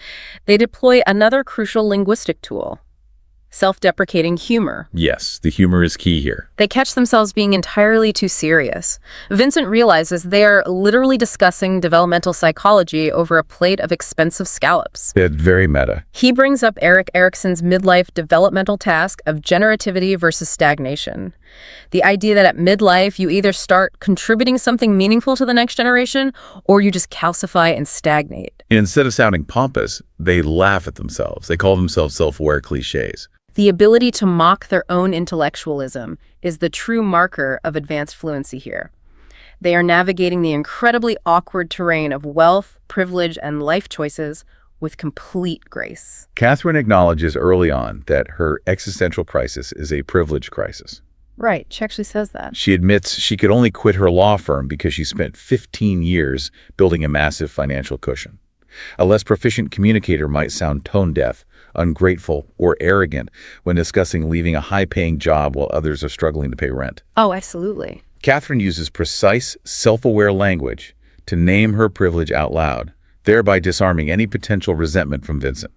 Speaker 1: they deploy another crucial linguistic tool: self-deprecating humor.
Speaker 2: Yes, the humor is key here.
Speaker 1: They catch themselves being entirely too serious. Vincent realizes they are literally discussing developmental psychology over a plate of expensive scallops.
Speaker 2: It's very meta.
Speaker 1: He brings up Erik Erikson's midlife developmental task of generativity versus stagnation. The idea that at midlife, you either start contributing something meaningful to the next generation, or you just calcify and stagnate.
Speaker 2: And instead of sounding pompous, they laugh at themselves. They call themselves self-aware cliches.
Speaker 1: The ability to mock their own intellectualism is the true marker of advanced fluency here. They are navigating the incredibly awkward terrain of wealth, privilege, and life choices with complete grace.
Speaker 2: Catherine acknowledges early on that her existential crisis is a privilege crisis.
Speaker 1: Right, she actually says that.
Speaker 2: She admits she could only quit her law firm because she spent 15 years building a massive financial cushion. A less proficient communicator might sound tone-deaf, ungrateful, or arrogant when discussing leaving a high-paying job while others are struggling to pay rent.
Speaker 1: Oh, absolutely.
Speaker 2: Catherine uses precise, self-aware language to name her privilege out loud, thereby disarming any potential resentment from Vincent.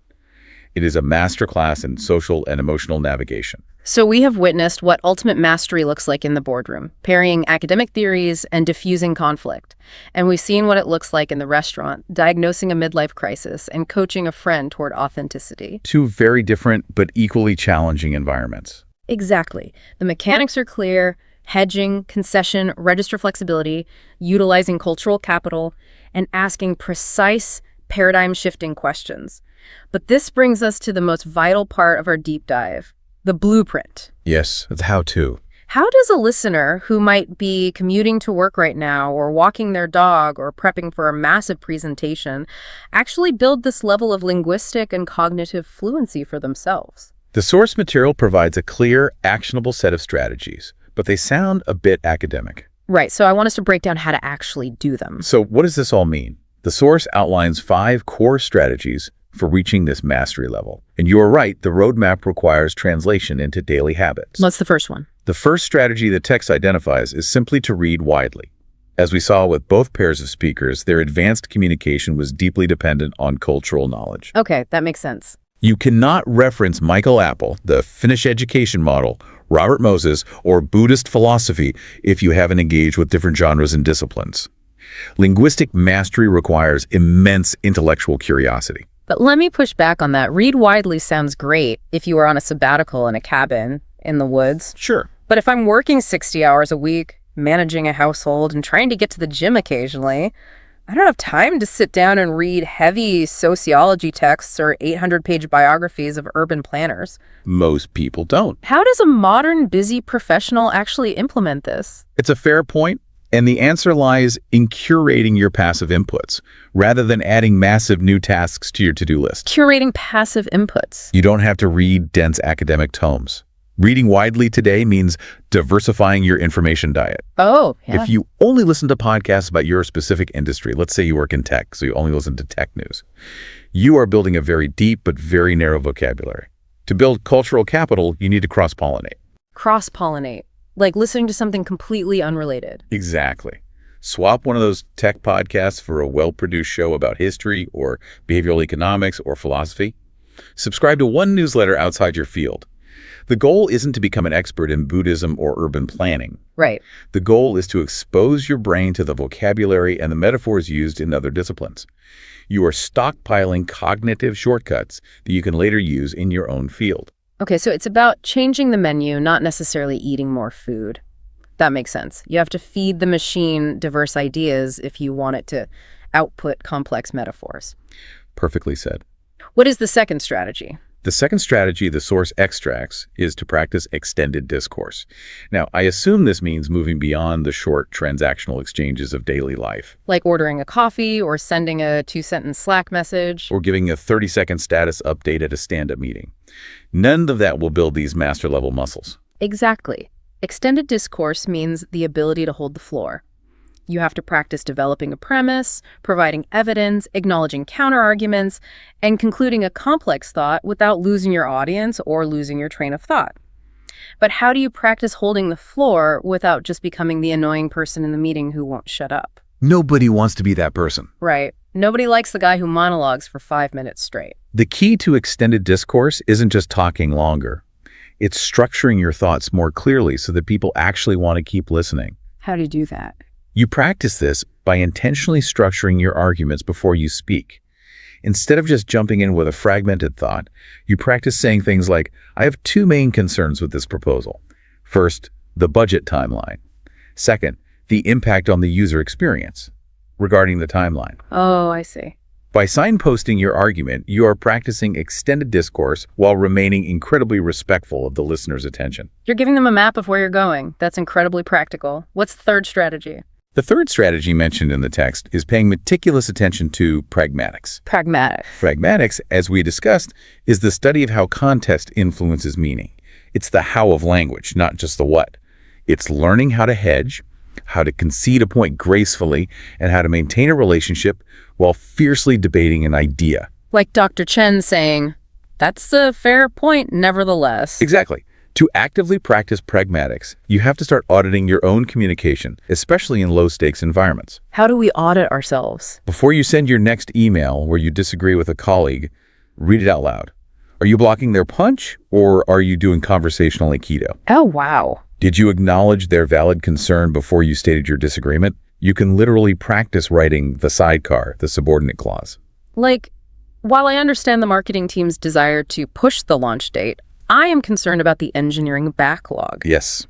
Speaker 2: It is a masterclass in social and emotional navigation.
Speaker 1: So we have witnessed what ultimate mastery looks like in the boardroom, parrying academic theories and diffusing conflict. And we've seen what it looks like in the restaurant, diagnosing a midlife crisis and coaching a friend toward authenticity.
Speaker 2: Two very different but equally challenging environments.
Speaker 1: Exactly. The mechanics are clear: hedging, concession, register flexibility, utilizing cultural capital, and asking precise, paradigm-shifting questions. But this brings us to the most vital part of our deep dive: the blueprint.
Speaker 2: Yes, it's how-to.
Speaker 1: How does a listener who might be commuting to work right now or walking their dog or prepping for a massive presentation actually build this level of linguistic and cognitive fluency for themselves?
Speaker 2: The source material provides a clear, actionable set of strategies, but they sound a bit academic.
Speaker 1: Right, so I want us to break down how to actually do them.
Speaker 2: So what does this all mean? The source outlines 5 core strategies for reaching this mastery level. And you are right, the roadmap requires translation into daily habits.
Speaker 1: What's the first one?
Speaker 2: The first strategy the text identifies is simply to read widely. As we saw with both pairs of speakers, their advanced communication was deeply dependent on cultural knowledge.
Speaker 1: Okay, that makes sense.
Speaker 2: You cannot reference Michael Apple, the Finnish education model, Robert Moses, or Buddhist philosophy if you haven't engaged with different genres and disciplines. Linguistic mastery requires immense intellectual curiosity.
Speaker 1: But let me push back on that. Read widely sounds great if you are on a sabbatical in a cabin in the woods.
Speaker 2: Sure.
Speaker 1: But if I'm working 60 hours a week, managing a household and trying to get to the gym occasionally. I don't have time to sit down and read heavy sociology texts or 800-page biographies of urban planners.
Speaker 2: Most people don't.
Speaker 1: How does a modern, busy professional actually implement this?
Speaker 2: It's a fair point, and the answer lies in curating your passive inputs, rather than adding massive new tasks to your to-do list.
Speaker 1: Curating passive inputs.
Speaker 2: You don't have to read dense academic tomes. Reading widely today means diversifying your information diet.
Speaker 1: Oh, yeah.
Speaker 2: If you only listen to podcasts about your specific industry, let's say you work in tech, so you only listen to tech news, you are building a very deep but very narrow vocabulary. To build cultural capital, you need to cross-pollinate.
Speaker 1: Cross-pollinate. Like listening to something completely unrelated.
Speaker 2: Exactly. Swap one of those tech podcasts for a well-produced show about history or behavioral economics or philosophy. Subscribe to one newsletter outside your field. The goal isn't to become an expert in Buddhism or urban planning.
Speaker 1: Right.
Speaker 2: The goal is to expose your brain to the vocabulary and the metaphors used in other disciplines. You are stockpiling cognitive shortcuts that you can later use in your own field.
Speaker 1: Okay, so it's about changing the menu, not necessarily eating more food. That makes sense. You have to feed the machine diverse ideas if you want it to output complex metaphors.
Speaker 2: Perfectly said.
Speaker 1: What is the second strategy?
Speaker 2: The second strategy the source extracts is to practice extended discourse. Now, I assume this means moving beyond the short transactional exchanges of daily life.
Speaker 1: Like ordering a coffee or sending a 2-sentence Slack message.
Speaker 2: Or giving a 30-second status update at a stand-up meeting. None of that will build these master-level muscles.
Speaker 1: Exactly. Extended discourse means the ability to hold the floor. You have to practice developing a premise, providing evidence, acknowledging counterarguments, and concluding a complex thought without losing your audience or losing your train of thought. But how do you practice holding the floor without just becoming the annoying person in the meeting who won't shut up?
Speaker 2: Nobody wants to be that person.
Speaker 1: Right. Nobody likes the guy who monologues for 5 minutes straight.
Speaker 2: The key to extended discourse isn't just talking longer. It's structuring your thoughts more clearly so that people actually want to keep listening.
Speaker 1: How do you do that?
Speaker 2: You practice this by intentionally structuring your arguments before you speak. Instead of just jumping in with a fragmented thought, you practice saying things like, I have two main concerns with this proposal. First, the budget timeline. Second, the impact on the user experience regarding the timeline.
Speaker 1: Oh, I see.
Speaker 2: By signposting your argument, you are practicing extended discourse while remaining incredibly respectful of the listener's attention.
Speaker 1: You're giving them a map of where you're going. That's incredibly practical. What's the third strategy?
Speaker 2: The third strategy mentioned in the text is paying meticulous attention to pragmatics.
Speaker 1: Pragmatic.
Speaker 2: Pragmatics, as we discussed, is the study of how context influences meaning. It's the how of language, not just the what. It's learning how to hedge, how to concede a point gracefully, and how to maintain a relationship while fiercely debating an idea.
Speaker 1: Like Dr. Chen saying, that's a fair point, nevertheless.
Speaker 2: Exactly. To actively practice pragmatics, you have to start auditing your own communication, especially in low-stakes environments.
Speaker 1: How do we audit ourselves?
Speaker 2: Before you send your next email where you disagree with a colleague, read it out loud. Are you blocking their punch, or are you doing conversational Aikido?
Speaker 1: Oh, wow.
Speaker 2: Did you acknowledge their valid concern before you stated your disagreement? You can literally practice writing the sidecar, the subordinate clause.
Speaker 1: Like, while I understand the marketing team's desire to push the launch date, I am concerned about the engineering backlog.
Speaker 2: Yes.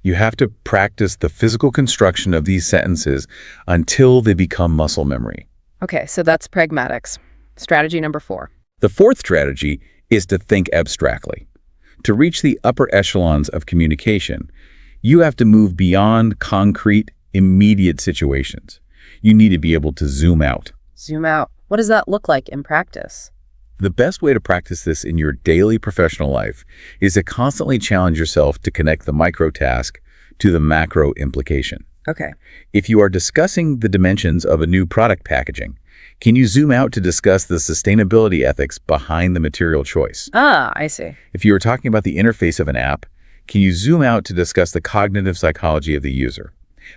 Speaker 2: You have to practice the physical construction of these sentences until they become muscle memory.
Speaker 1: Okay, so that's pragmatics. Strategy number 4.
Speaker 2: The fourth strategy is to think abstractly. To reach the upper echelons of communication, you have to move beyond concrete, immediate situations. You need to be able to zoom out.
Speaker 1: Zoom out. What does that look like in practice?
Speaker 2: The best way to practice this in your daily professional life is to constantly challenge yourself to connect the micro task to the macro implication.
Speaker 1: Okay.
Speaker 2: If you are discussing the dimensions of a new product packaging, can you zoom out to discuss the sustainability ethics behind the material choice?
Speaker 1: Ah, I see.
Speaker 2: If you are talking about the interface of an app, can you zoom out to discuss the cognitive psychology of the user?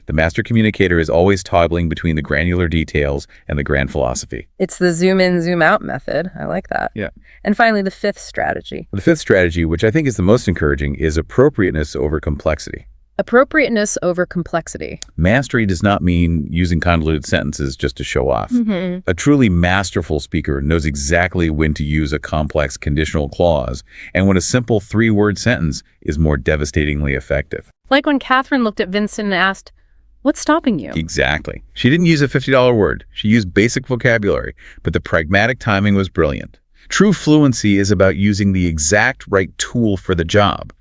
Speaker 2: The master communicator is always toggling between the granular details and the grand philosophy.
Speaker 1: It's the zoom in, zoom out method. I like that.
Speaker 2: Yeah.
Speaker 1: And finally, the fifth strategy.
Speaker 2: The fifth strategy, which I think is the most encouraging, is appropriateness over complexity.
Speaker 1: Appropriateness over complexity.
Speaker 2: Mastery does not mean using convoluted sentences just to show off. A truly masterful speaker knows exactly when to use a complex conditional clause and when a simple three-word sentence is more devastatingly effective.
Speaker 1: Like when Catherine looked at Vincent and asked, "What's stopping you?"
Speaker 2: Exactly. She didn't use a $50 word. She used basic vocabulary, but the pragmatic timing was brilliant. True fluency is about using the exact right tool for the job,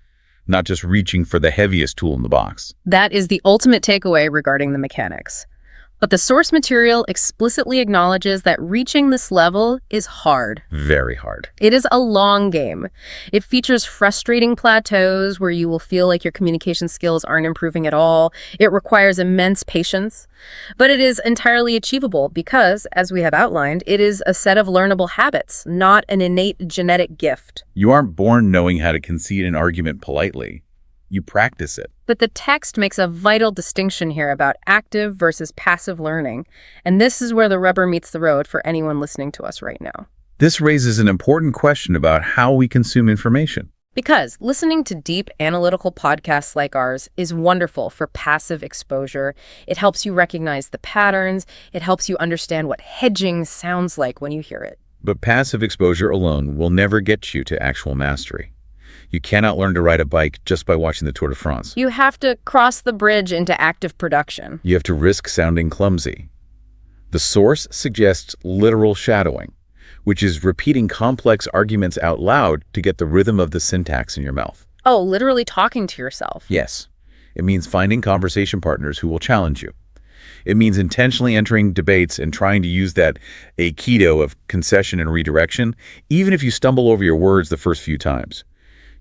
Speaker 2: not just reaching for the heaviest tool in the box.
Speaker 1: That is the ultimate takeaway regarding the mechanics. But the source material explicitly acknowledges that reaching this level is hard.
Speaker 2: Very hard.
Speaker 1: It is a long game. It features frustrating plateaus where you will feel like your communication skills aren't improving at all. It requires immense patience. But it is entirely achievable because, as we have outlined, it is a set of learnable habits, not an innate genetic gift.
Speaker 2: You aren't born knowing how to concede an argument politely. You practice it.
Speaker 1: But the text makes a vital distinction here about active versus passive learning, and this is where the rubber meets the road for anyone listening to us right now.
Speaker 2: This raises an important question about how we consume information.
Speaker 1: Because listening to deep analytical podcasts like ours is wonderful for passive exposure. It helps you recognize the patterns. It helps you understand what hedging sounds like when you hear it.
Speaker 2: But passive exposure alone will never get you to actual mastery. You cannot learn to ride a bike just by watching the Tour de France.
Speaker 1: You have to cross the bridge into active production.
Speaker 2: You have to risk sounding clumsy. The source suggests literal shadowing, which is repeating complex arguments out loud to get the rhythm of the syntax in your mouth.
Speaker 1: Oh, literally talking to yourself.
Speaker 2: Yes. It means finding conversation partners who will challenge you. It means intentionally entering debates and trying to use that aikido of concession and redirection, even if you stumble over your words the first few times.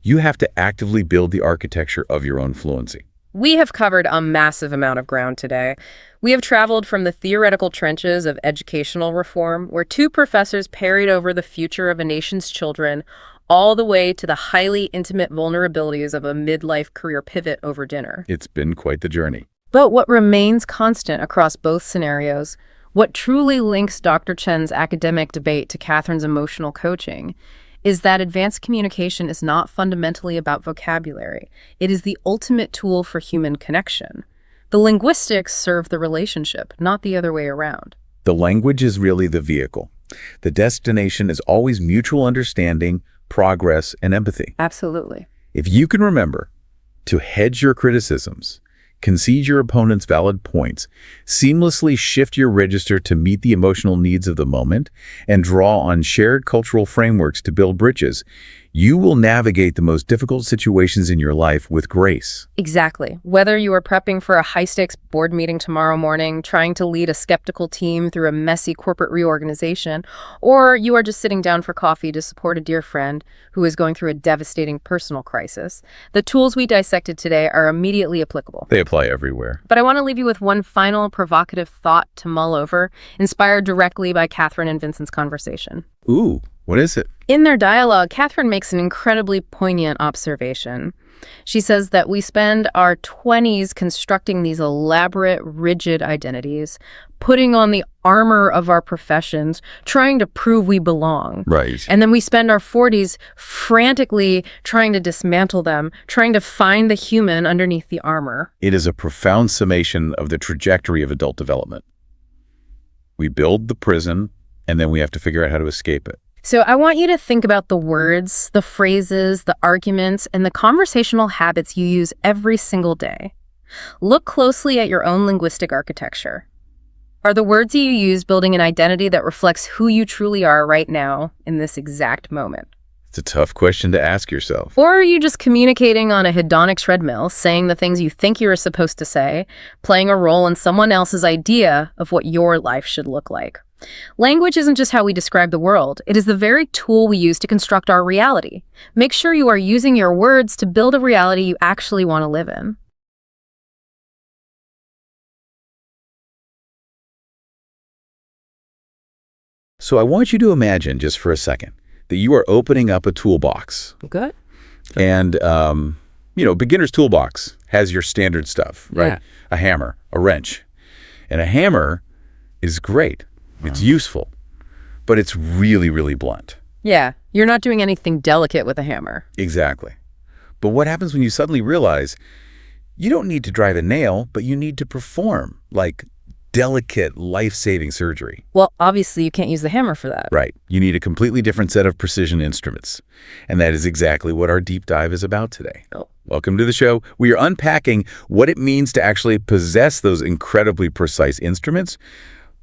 Speaker 2: You have to actively build the architecture of your own fluency.
Speaker 1: We have covered a massive amount of ground today. We have traveled from the theoretical trenches of educational reform, where two professors parried over the future of a nation's children, all the way to the highly intimate vulnerabilities of a midlife career pivot over dinner.
Speaker 2: It's been quite the journey.
Speaker 1: But what remains constant across both scenarios, what truly links Dr. Chen's academic debate to Catherine's emotional coaching, is that advanced communication is not fundamentally about vocabulary. It is the ultimate tool for human connection. The linguistics serve the relationship, not the other way around.
Speaker 2: The language is really the vehicle. The destination is always mutual understanding, progress, and empathy.
Speaker 1: Absolutely.
Speaker 2: If you can remember to hedge your criticisms, concede your opponent's valid points, seamlessly shift your register to meet the emotional needs of the moment, and draw on shared cultural frameworks to build bridges, you will navigate the most difficult situations in your life with grace.
Speaker 1: Exactly. Whether you are prepping for a high-stakes board meeting tomorrow morning, trying to lead a skeptical team through a messy corporate reorganization, or you are just sitting down for coffee to support a dear friend who is going through a devastating personal crisis, the tools we dissected today are immediately applicable.
Speaker 2: They apply everywhere.
Speaker 1: But I want to leave you with one final provocative thought to mull over, inspired directly by Catherine and Vincent's conversation.
Speaker 2: Ooh, what is it?
Speaker 1: In their dialogue, Catherine makes an incredibly poignant observation. She says that we spend our 20s constructing these elaborate, rigid identities, putting on the armor of our professions, trying to prove we belong.
Speaker 2: Right.
Speaker 1: And then we spend our 40s frantically trying to dismantle them, trying to find the human underneath the armor.
Speaker 2: It is a profound summation of the trajectory of adult development. We build the prison, and then we have to figure out how to escape it.
Speaker 1: So I want you to think about the words, the phrases, the arguments, and the conversational habits you use every single day. Look closely at your own linguistic architecture. Are the words you use building an identity that reflects who you truly are right now in this exact moment?
Speaker 2: It's a tough question to ask yourself.
Speaker 1: Or are you just communicating on a hedonic treadmill, saying the things you think you are supposed to say, playing a role in someone else's idea of what your life should look like? Language isn't just how we describe the world. It is the very tool we use to construct our reality. Make sure you are using your words to build a reality you actually want to live in.
Speaker 2: So I want you to imagine, just for a second, that you are opening up a toolbox.
Speaker 1: Good.
Speaker 2: And, beginner's toolbox has your standard stuff, right?
Speaker 1: Yeah.
Speaker 2: A hammer, a wrench. And a hammer is great. It's useful, but it's really, really blunt.
Speaker 1: Yeah, you're not doing anything delicate with a hammer.
Speaker 2: Exactly. But what happens when you suddenly realize You don't need to drive a nail, but you need to perform, like delicate, life-saving surgery.
Speaker 1: Well, obviously you can't use the hammer for that.
Speaker 2: Right. You need a completely different set of precision instruments. And that is exactly what our deep dive is about today.
Speaker 1: Oh.
Speaker 2: Welcome to the show. We are unpacking what it means to actually possess those incredibly precise instruments,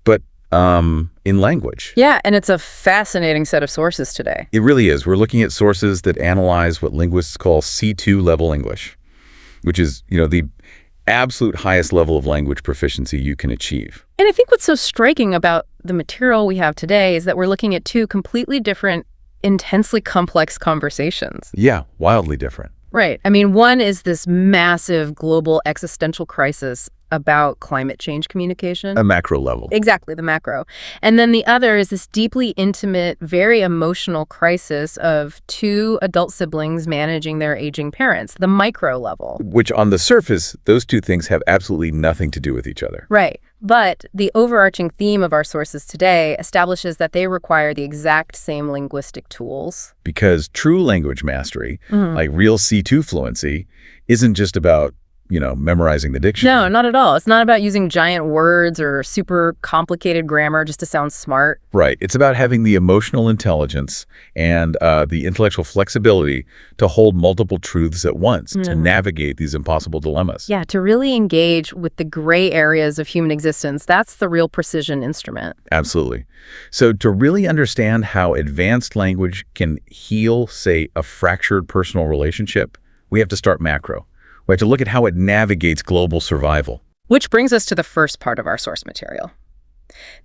Speaker 2: but in language.
Speaker 1: Yeah, and it's a fascinating set of sources today.
Speaker 2: It really is. We're looking at sources that analyze what linguists call C2 level English, which is, the absolute highest level of language proficiency you can achieve.
Speaker 1: And I think what's so striking about the material we have today is that we're looking at two completely different, intensely complex conversations.
Speaker 2: Yeah, wildly different.
Speaker 1: Right. I mean, one is this massive global existential crisis about climate change communication.
Speaker 2: A macro level.
Speaker 1: Exactly, the macro. And then the other is this deeply intimate, very emotional crisis of two adult siblings managing their aging parents, the micro level.
Speaker 2: Which on the surface, those two things have absolutely nothing to do with each other.
Speaker 1: Right. But the overarching theme of our sources today establishes that they require the exact same linguistic tools.
Speaker 2: Because true language mastery, like real C2 fluency, isn't just about memorizing the dictionary.
Speaker 1: No, not at all. It's not about using giant words or super complicated grammar just to sound smart.
Speaker 2: Right. It's about having the emotional intelligence and the intellectual flexibility to hold multiple truths at once, to navigate these impossible dilemmas.
Speaker 1: Yeah, to really engage with the gray areas of human existence. That's the real precision instrument.
Speaker 2: Absolutely. So to really understand how advanced language can heal, say, a fractured personal relationship, we have to start macro. We have to look at how it navigates global survival.
Speaker 1: Which brings us to the first part of our source material.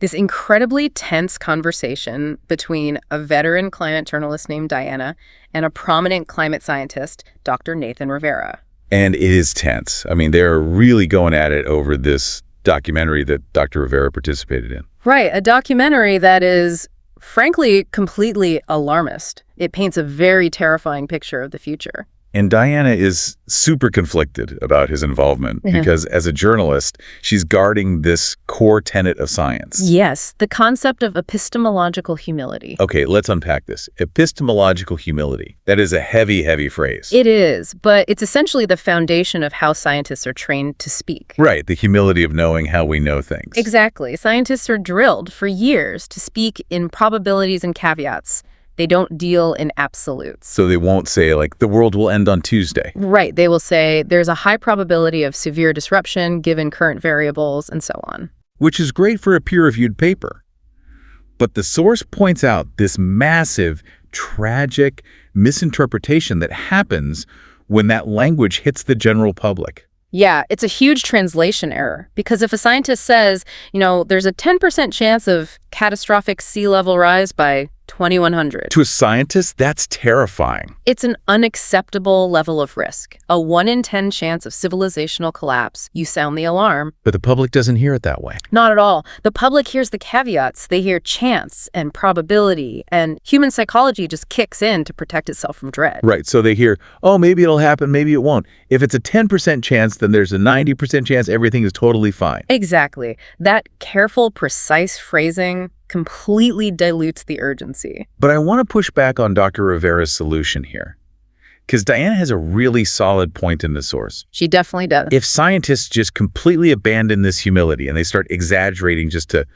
Speaker 1: This incredibly tense conversation between a veteran climate journalist named Diana and a prominent climate scientist, Dr. Nathan Rivera.
Speaker 2: And it is tense. I mean, they're really going at it over this documentary that Dr. Rivera participated in.
Speaker 1: Right, a documentary that is, frankly, completely alarmist. It paints a very terrifying picture of the future.
Speaker 2: And Diana is super conflicted about his involvement because as a journalist, she's guarding this core tenet of science.
Speaker 1: Yes, the concept of epistemological humility.
Speaker 2: Okay, let's unpack this. Epistemological humility. That is a heavy, heavy phrase.
Speaker 1: It is, but it's essentially the foundation of how scientists are trained to speak.
Speaker 2: Right, the humility of knowing how we know things.
Speaker 1: Exactly. Scientists are drilled for years to speak in probabilities and caveats. They don't deal in absolutes.
Speaker 2: So they won't say, like, the world will end on Tuesday.
Speaker 1: Right. They will say there's a high probability of severe disruption given current variables and so on.
Speaker 2: Which is great for a peer-reviewed paper. But the source points out this massive, tragic misinterpretation that happens when that language hits the general public.
Speaker 1: Yeah, it's a huge translation error. Because if a scientist says, there's a 10% chance of catastrophic sea level rise by 2100.
Speaker 2: To a scientist, that's terrifying.
Speaker 1: It's an unacceptable level of risk. A 1 in 10 chance of civilizational collapse. You sound the alarm.
Speaker 2: But the public doesn't hear it that way.
Speaker 1: Not at all. The public hears the caveats. They hear chance and probability, and human psychology just kicks in to protect itself from dread.
Speaker 2: Right, so they hear, oh, maybe it'll happen, maybe it won't. If it's a 10% chance, then there's a 90% chance everything is totally fine.
Speaker 1: Exactly. That careful, precise phrasing completely dilutes the urgency.
Speaker 2: But I want to push back on Dr. Rivera's solution here, because Diana has a really solid point in the source.
Speaker 1: She definitely does.
Speaker 2: If scientists just completely abandon this humility and they start exaggerating just to,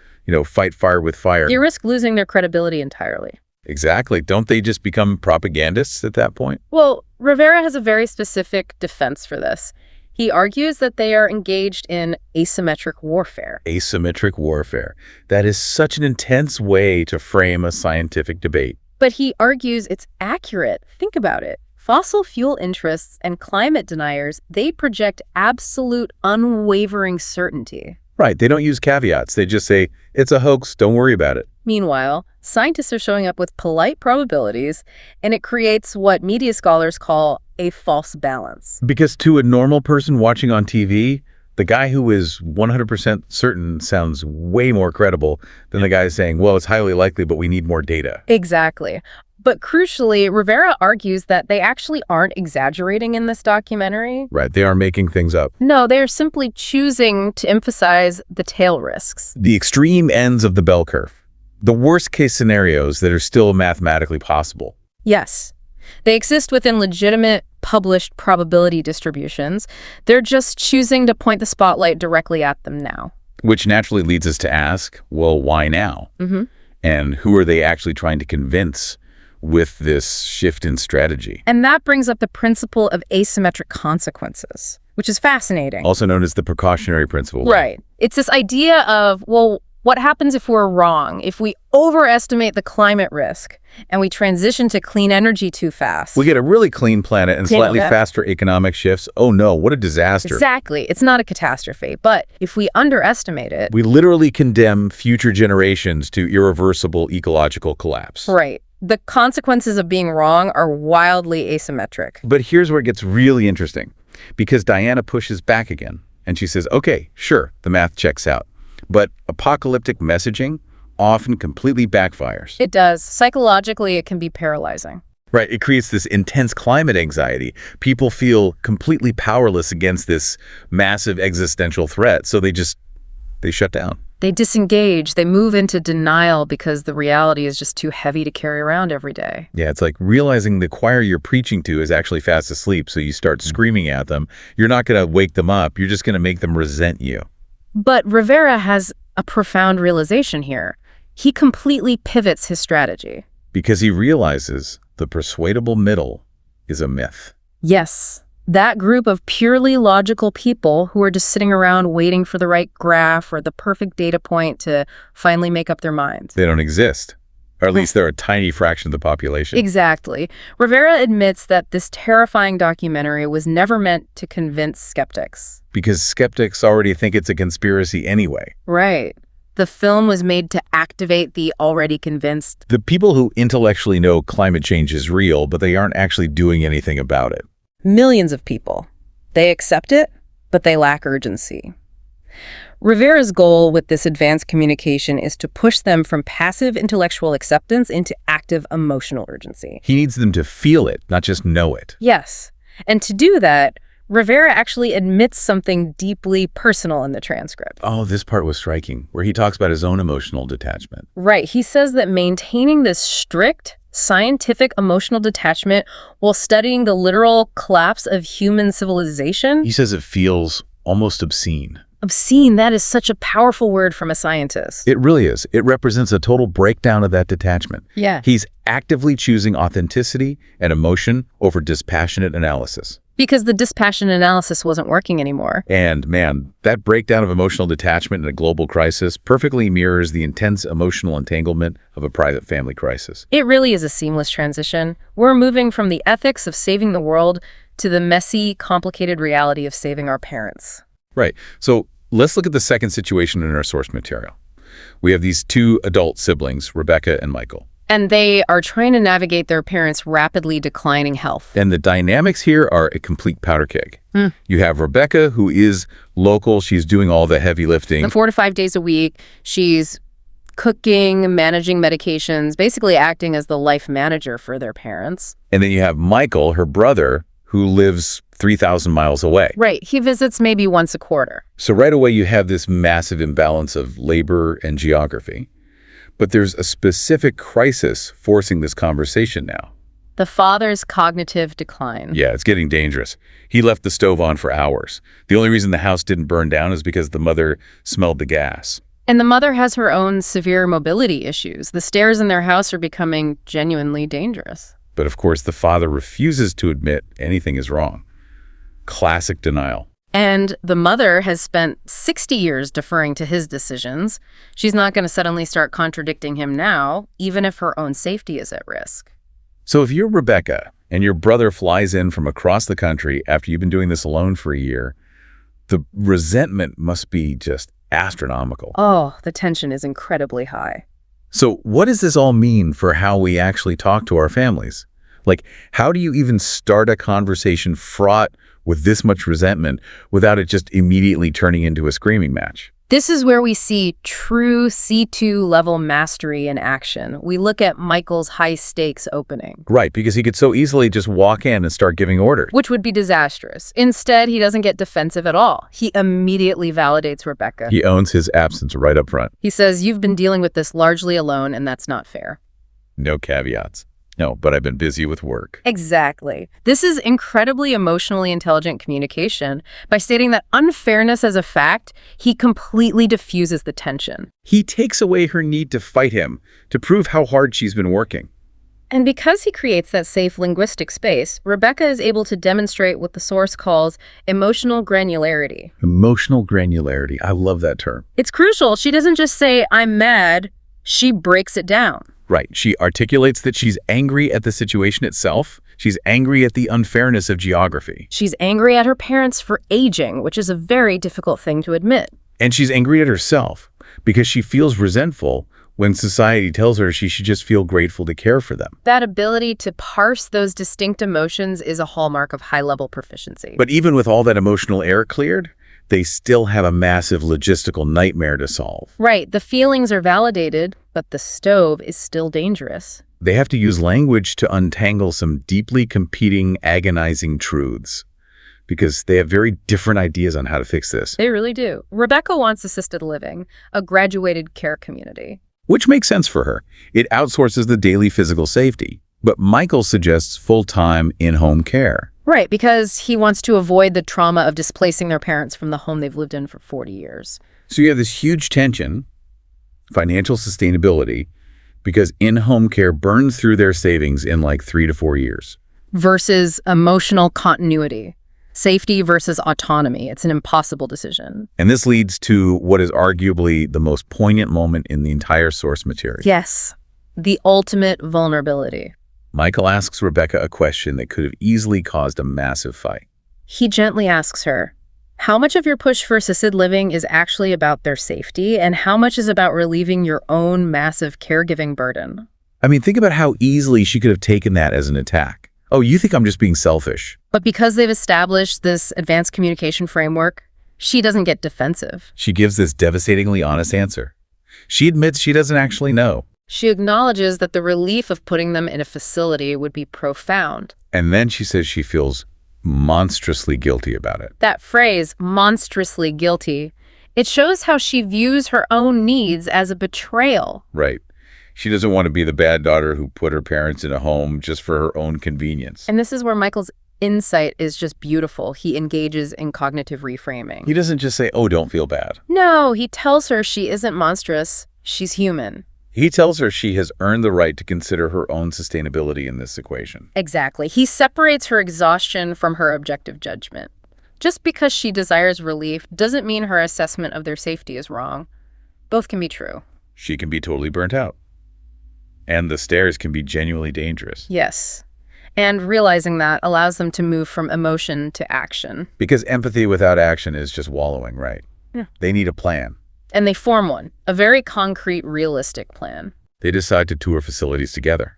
Speaker 2: fight fire with fire.
Speaker 1: You risk losing their credibility entirely.
Speaker 2: Exactly. Don't they just become propagandists at that point?
Speaker 1: Well, Rivera has a very specific defense for this. He argues that they are engaged in asymmetric warfare.
Speaker 2: Asymmetric warfare. That is such an intense way to frame a scientific debate.
Speaker 1: But he argues it's accurate. Think about it. Fossil fuel interests and climate deniers, they project absolute, unwavering certainty.
Speaker 2: Right. They don't use caveats. They just say, it's a hoax, don't worry about it.
Speaker 1: Meanwhile, scientists are showing up with polite probabilities, and it creates what media scholars call a false balance.
Speaker 2: Because to a normal person watching on TV, the guy who is 100% certain sounds way more credible than the guy saying, well, it's highly likely, but we need more data.
Speaker 1: Exactly. But crucially, Rivera argues that they actually aren't exaggerating in this documentary.
Speaker 2: Right, they are making things up.
Speaker 1: No, they're simply choosing to emphasize the tail risks.
Speaker 2: The extreme ends of the bell curve. The worst case scenarios that are still mathematically possible.
Speaker 1: Yes. They exist within legitimate published probability distributions. They're just choosing to point the spotlight directly at them now.
Speaker 2: Which naturally leads us to ask, well, why now? And who are they actually trying to convince with this shift in strategy?
Speaker 1: And that brings up the principle of asymmetric consequences, which is fascinating.
Speaker 2: Also known as the precautionary principle.
Speaker 1: Right. It's this idea of, well, what happens if we're wrong? If we overestimate the climate risk and we transition to clean energy too fast?
Speaker 2: We get a really clean planet and slightly faster economic shifts. Oh no, what a disaster.
Speaker 1: Exactly. It's not a catastrophe. But if we underestimate it,
Speaker 2: we literally condemn future generations to irreversible ecological collapse.
Speaker 1: Right. The consequences of being wrong are wildly asymmetric.
Speaker 2: But here's where it gets really interesting, because Diana pushes back again and she says, okay, sure, the math checks out. But apocalyptic messaging often completely backfires.
Speaker 1: It does. Psychologically, it can be paralyzing.
Speaker 2: Right. It creates this intense climate anxiety. People feel completely powerless against this massive existential threat. So they shut down.
Speaker 1: They disengage. They move into denial because the reality is just too heavy to carry around every day.
Speaker 2: Yeah, it's like realizing the choir you're preaching to is actually fast asleep. So you start screaming at them. You're not going to wake them up. You're just going to make them resent you.
Speaker 1: But Rivera has a profound realization here. He completely pivots his strategy.
Speaker 2: Because he realizes the persuadable middle is a myth.
Speaker 1: Yes, that group of purely logical people who are just sitting around waiting for the right graph or the perfect data point to finally make up their minds.
Speaker 2: They don't exist. Or at least they're a tiny fraction of the population.
Speaker 1: Exactly. Rivera admits that this terrifying documentary was never meant to convince skeptics.
Speaker 2: Because skeptics already think it's a conspiracy anyway.
Speaker 1: Right. The film was made to activate the already convinced.
Speaker 2: The people who intellectually know climate change is real, but they aren't actually doing anything about it.
Speaker 1: Millions of people. They accept it, but they lack urgency. Rivera's goal with this advanced communication is to push them from passive intellectual acceptance into active emotional urgency.
Speaker 2: He needs them to feel it, not just know it.
Speaker 1: Yes. And to do that, Rivera actually admits something deeply personal in the transcript.
Speaker 2: Oh, this part was striking, where he talks about his own emotional detachment.
Speaker 1: Right. He says that maintaining this strict, scientific emotional detachment while studying the literal collapse of human civilization.
Speaker 2: He says it feels almost obscene.
Speaker 1: Obscene, that is such a powerful word from a scientist.
Speaker 2: It really is. It represents a total breakdown of that detachment.
Speaker 1: Yeah.
Speaker 2: He's actively choosing authenticity and emotion over dispassionate analysis.
Speaker 1: Because the dispassionate analysis wasn't working anymore.
Speaker 2: And man, that breakdown of emotional detachment in a global crisis perfectly mirrors the intense emotional entanglement of a private family crisis.
Speaker 1: It really is a seamless transition. We're moving from the ethics of saving the world to the messy, complicated reality of saving our parents.
Speaker 2: Right. So let's look at the second situation in our source material. We have these two adult siblings, Rebecca and Michael.
Speaker 1: And they are trying to navigate their parents' rapidly declining health.
Speaker 2: And the dynamics here are a complete powder keg. You have Rebecca, who is local. She's doing all the heavy lifting.
Speaker 1: 4 to 5 days a week, she's cooking, managing medications, basically acting as the life manager for their parents.
Speaker 2: And then you have Michael, her brother, who lives 3,000 miles away.
Speaker 1: Right. He visits maybe once a quarter.
Speaker 2: So right away, you have this massive imbalance of labor and geography. But there's a specific crisis forcing this conversation now.
Speaker 1: The father's cognitive decline.
Speaker 2: Yeah, it's getting dangerous. He left the stove on for hours. The only reason the house didn't burn down is because the mother smelled the gas.
Speaker 1: And the mother has her own severe mobility issues. The stairs in their house are becoming genuinely dangerous.
Speaker 2: But of course, the father refuses to admit anything is wrong. Classic denial.
Speaker 1: And the mother has spent 60 years deferring to his decisions. She's not going to suddenly start contradicting him now, even if her own safety is at risk.
Speaker 2: So if you're Rebecca and your brother flies in from across the country after you've been doing this alone for a year, the resentment must be just astronomical.
Speaker 1: Oh, the tension is incredibly high.
Speaker 2: So what does this all mean for how we actually talk to our families? Like, how do you even start a conversation fraught with this much resentment without it just immediately turning into a screaming match?
Speaker 1: This is where we see true C2 level mastery in action. We look at Michael's high stakes opening.
Speaker 2: Right, because he could so easily just walk in and start giving orders.
Speaker 1: Which would be disastrous. Instead, he doesn't get defensive at all. He immediately validates Rebecca.
Speaker 2: He owns his absence right up front.
Speaker 1: He says, "You've been dealing with this largely alone, and that's not fair."
Speaker 2: No caveats. No, but I've been busy with work.
Speaker 1: Exactly. This is incredibly emotionally intelligent communication. By stating that unfairness as a fact, he completely diffuses the tension.
Speaker 2: He takes away her need to fight him, to prove how hard she's been working.
Speaker 1: And because he creates that safe linguistic space, Rebecca is able to demonstrate what the source calls emotional granularity.
Speaker 2: Emotional granularity. I love that term.
Speaker 1: It's crucial. She doesn't just say, "I'm mad." She breaks it down.
Speaker 2: Right. She articulates that she's angry at the situation itself. She's angry at the unfairness of geography.
Speaker 1: She's angry at her parents for aging, which is a very difficult thing to admit.
Speaker 2: And she's angry at herself because she feels resentful when society tells her she should just feel grateful to care for them.
Speaker 1: That ability to parse those distinct emotions is a hallmark of high-level proficiency.
Speaker 2: But even with all that emotional air cleared, they still have a massive logistical nightmare to solve.
Speaker 1: Right, the feelings are validated, but the stove is still dangerous.
Speaker 2: They have to use language to untangle some deeply competing, agonizing truths, because they have very different ideas on how to fix this.
Speaker 1: They really do. Rebecca wants assisted living, a graduated care community.
Speaker 2: Which makes sense for her. It outsources the daily physical safety. But Michael suggests full-time in-home care.
Speaker 1: Right, because he wants to avoid the trauma of displacing their parents from the home they've lived in for 40 years.
Speaker 2: So you have this huge tension, financial sustainability, because in-home care burns through their savings in like 3 to 4 years.
Speaker 1: Versus emotional continuity. Safety versus autonomy. It's an impossible decision.
Speaker 2: And this leads to what is arguably the most poignant moment in the entire source material.
Speaker 1: Yes, the ultimate vulnerability.
Speaker 2: Michael asks Rebecca a question that could have easily caused a massive fight.
Speaker 1: He gently asks her, how much of your push for assisted living is actually about their safety, and how much is about relieving your own massive caregiving burden?
Speaker 2: I mean, think about how easily she could have taken that as an attack. Oh, you think I'm just being selfish?
Speaker 1: But because they've established this advanced communication framework, she doesn't get defensive.
Speaker 2: She gives this devastatingly honest answer. She admits she doesn't actually know.
Speaker 1: She acknowledges that the relief of putting them in a facility would be profound.
Speaker 2: And then she says she feels monstrously guilty about it.
Speaker 1: That phrase, monstrously guilty, it shows how she views her own needs as a betrayal.
Speaker 2: Right. She doesn't want to be the bad daughter who put her parents in a home just for her own convenience.
Speaker 1: And this is where Michael's insight is just beautiful. He engages in cognitive reframing.
Speaker 2: He doesn't just say, oh, don't feel bad.
Speaker 1: No, he tells her she isn't monstrous, she's human.
Speaker 2: He tells her she has earned the right to consider her own sustainability in this equation.
Speaker 1: Exactly. He separates her exhaustion from her objective judgment. Just because she desires relief doesn't mean her assessment of their safety is wrong. Both can be true.
Speaker 2: She can be totally burnt out. And the stairs can be genuinely dangerous.
Speaker 1: Yes. And realizing that allows them to move from emotion to action.
Speaker 2: Because empathy without action is just wallowing, right?
Speaker 1: Yeah.
Speaker 2: They need a plan.
Speaker 1: And they form one, a very concrete, realistic plan.
Speaker 2: They decide to tour facilities together.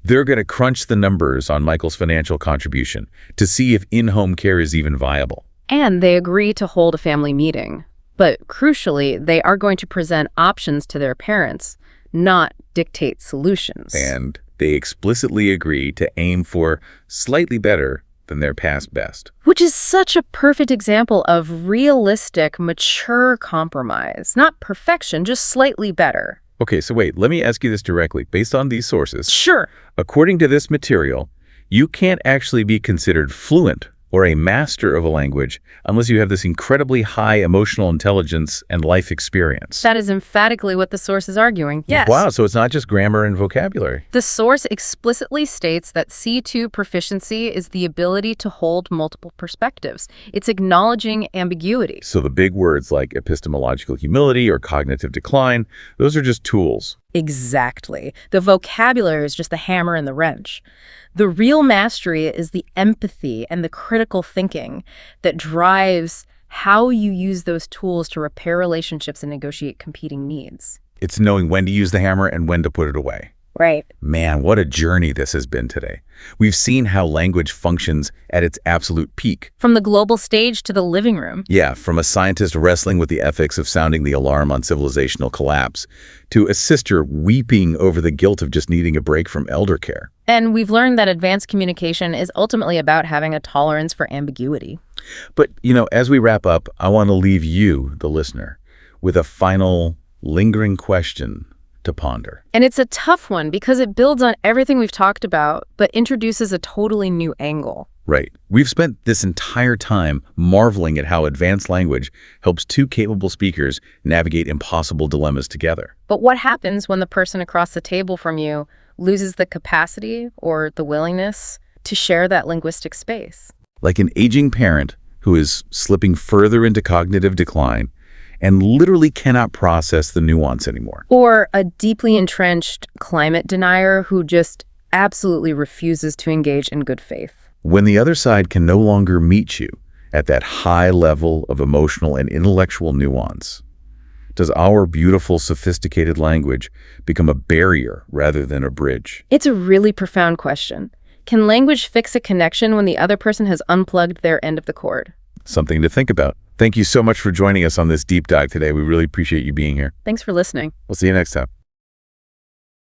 Speaker 2: They're going to crunch the numbers on Michael's financial contribution to see if in-home care is even viable.
Speaker 1: And they agree to hold a family meeting. But crucially, they are going to present options to their parents, not dictate solutions.
Speaker 2: And they explicitly agree to aim for slightly better than their past best.
Speaker 1: Which is such a perfect example of realistic, mature compromise. Not perfection, just slightly better.
Speaker 2: Okay, so wait, let me ask you this directly. Based on these sources,
Speaker 1: Sure.
Speaker 2: according to this material, you can't actually be considered fluent or a master of a language unless you have this incredibly high emotional intelligence and life experience.
Speaker 1: That is emphatically what the source is arguing. Yes.
Speaker 2: Wow, so it's not just grammar and vocabulary.
Speaker 1: The source explicitly states that C2 proficiency is the ability to hold multiple perspectives. It's acknowledging ambiguity.
Speaker 2: So the big words like epistemological humility or cognitive decline, those are just tools.
Speaker 1: Exactly. The vocabulary is just the hammer and the wrench. The real mastery is the empathy and the critical thinking that drives how you use those tools to repair relationships and negotiate competing needs.
Speaker 2: It's knowing when to use the hammer and when to put it away.
Speaker 1: Right.
Speaker 2: Man, what a journey this has been today. We've seen how language functions at its absolute peak.
Speaker 1: From the global stage to the living room.
Speaker 2: Yeah, from a scientist wrestling with the ethics of sounding the alarm on civilizational collapse to a sister weeping over the guilt of just needing a break from elder care.
Speaker 1: And we've learned that advanced communication is ultimately about having a tolerance for ambiguity.
Speaker 2: But, as we wrap up, I want to leave you, the listener, with a final lingering question to to ponder.
Speaker 1: And it's a tough one because it builds on everything we've talked about, but introduces a totally new angle.
Speaker 2: Right. We've spent this entire time marveling at how advanced language helps two capable speakers navigate impossible dilemmas together.
Speaker 1: But what happens when the person across the table from you loses the capacity or the willingness to share that linguistic space?
Speaker 2: Like an aging parent who is slipping further into cognitive decline and literally cannot process the nuance anymore.
Speaker 1: Or a deeply entrenched climate denier who just absolutely refuses to engage in good faith.
Speaker 2: When the other side can no longer meet you at that high level of emotional and intellectual nuance, does our beautiful, sophisticated language become a barrier rather than a bridge?
Speaker 1: It's a really profound question. Can language fix a connection when the other person has unplugged their end of the cord?
Speaker 2: Something to think about. Thank you so much for joining us on this deep dive today. We really appreciate you being here.
Speaker 1: Thanks for listening.
Speaker 2: We'll see you next time.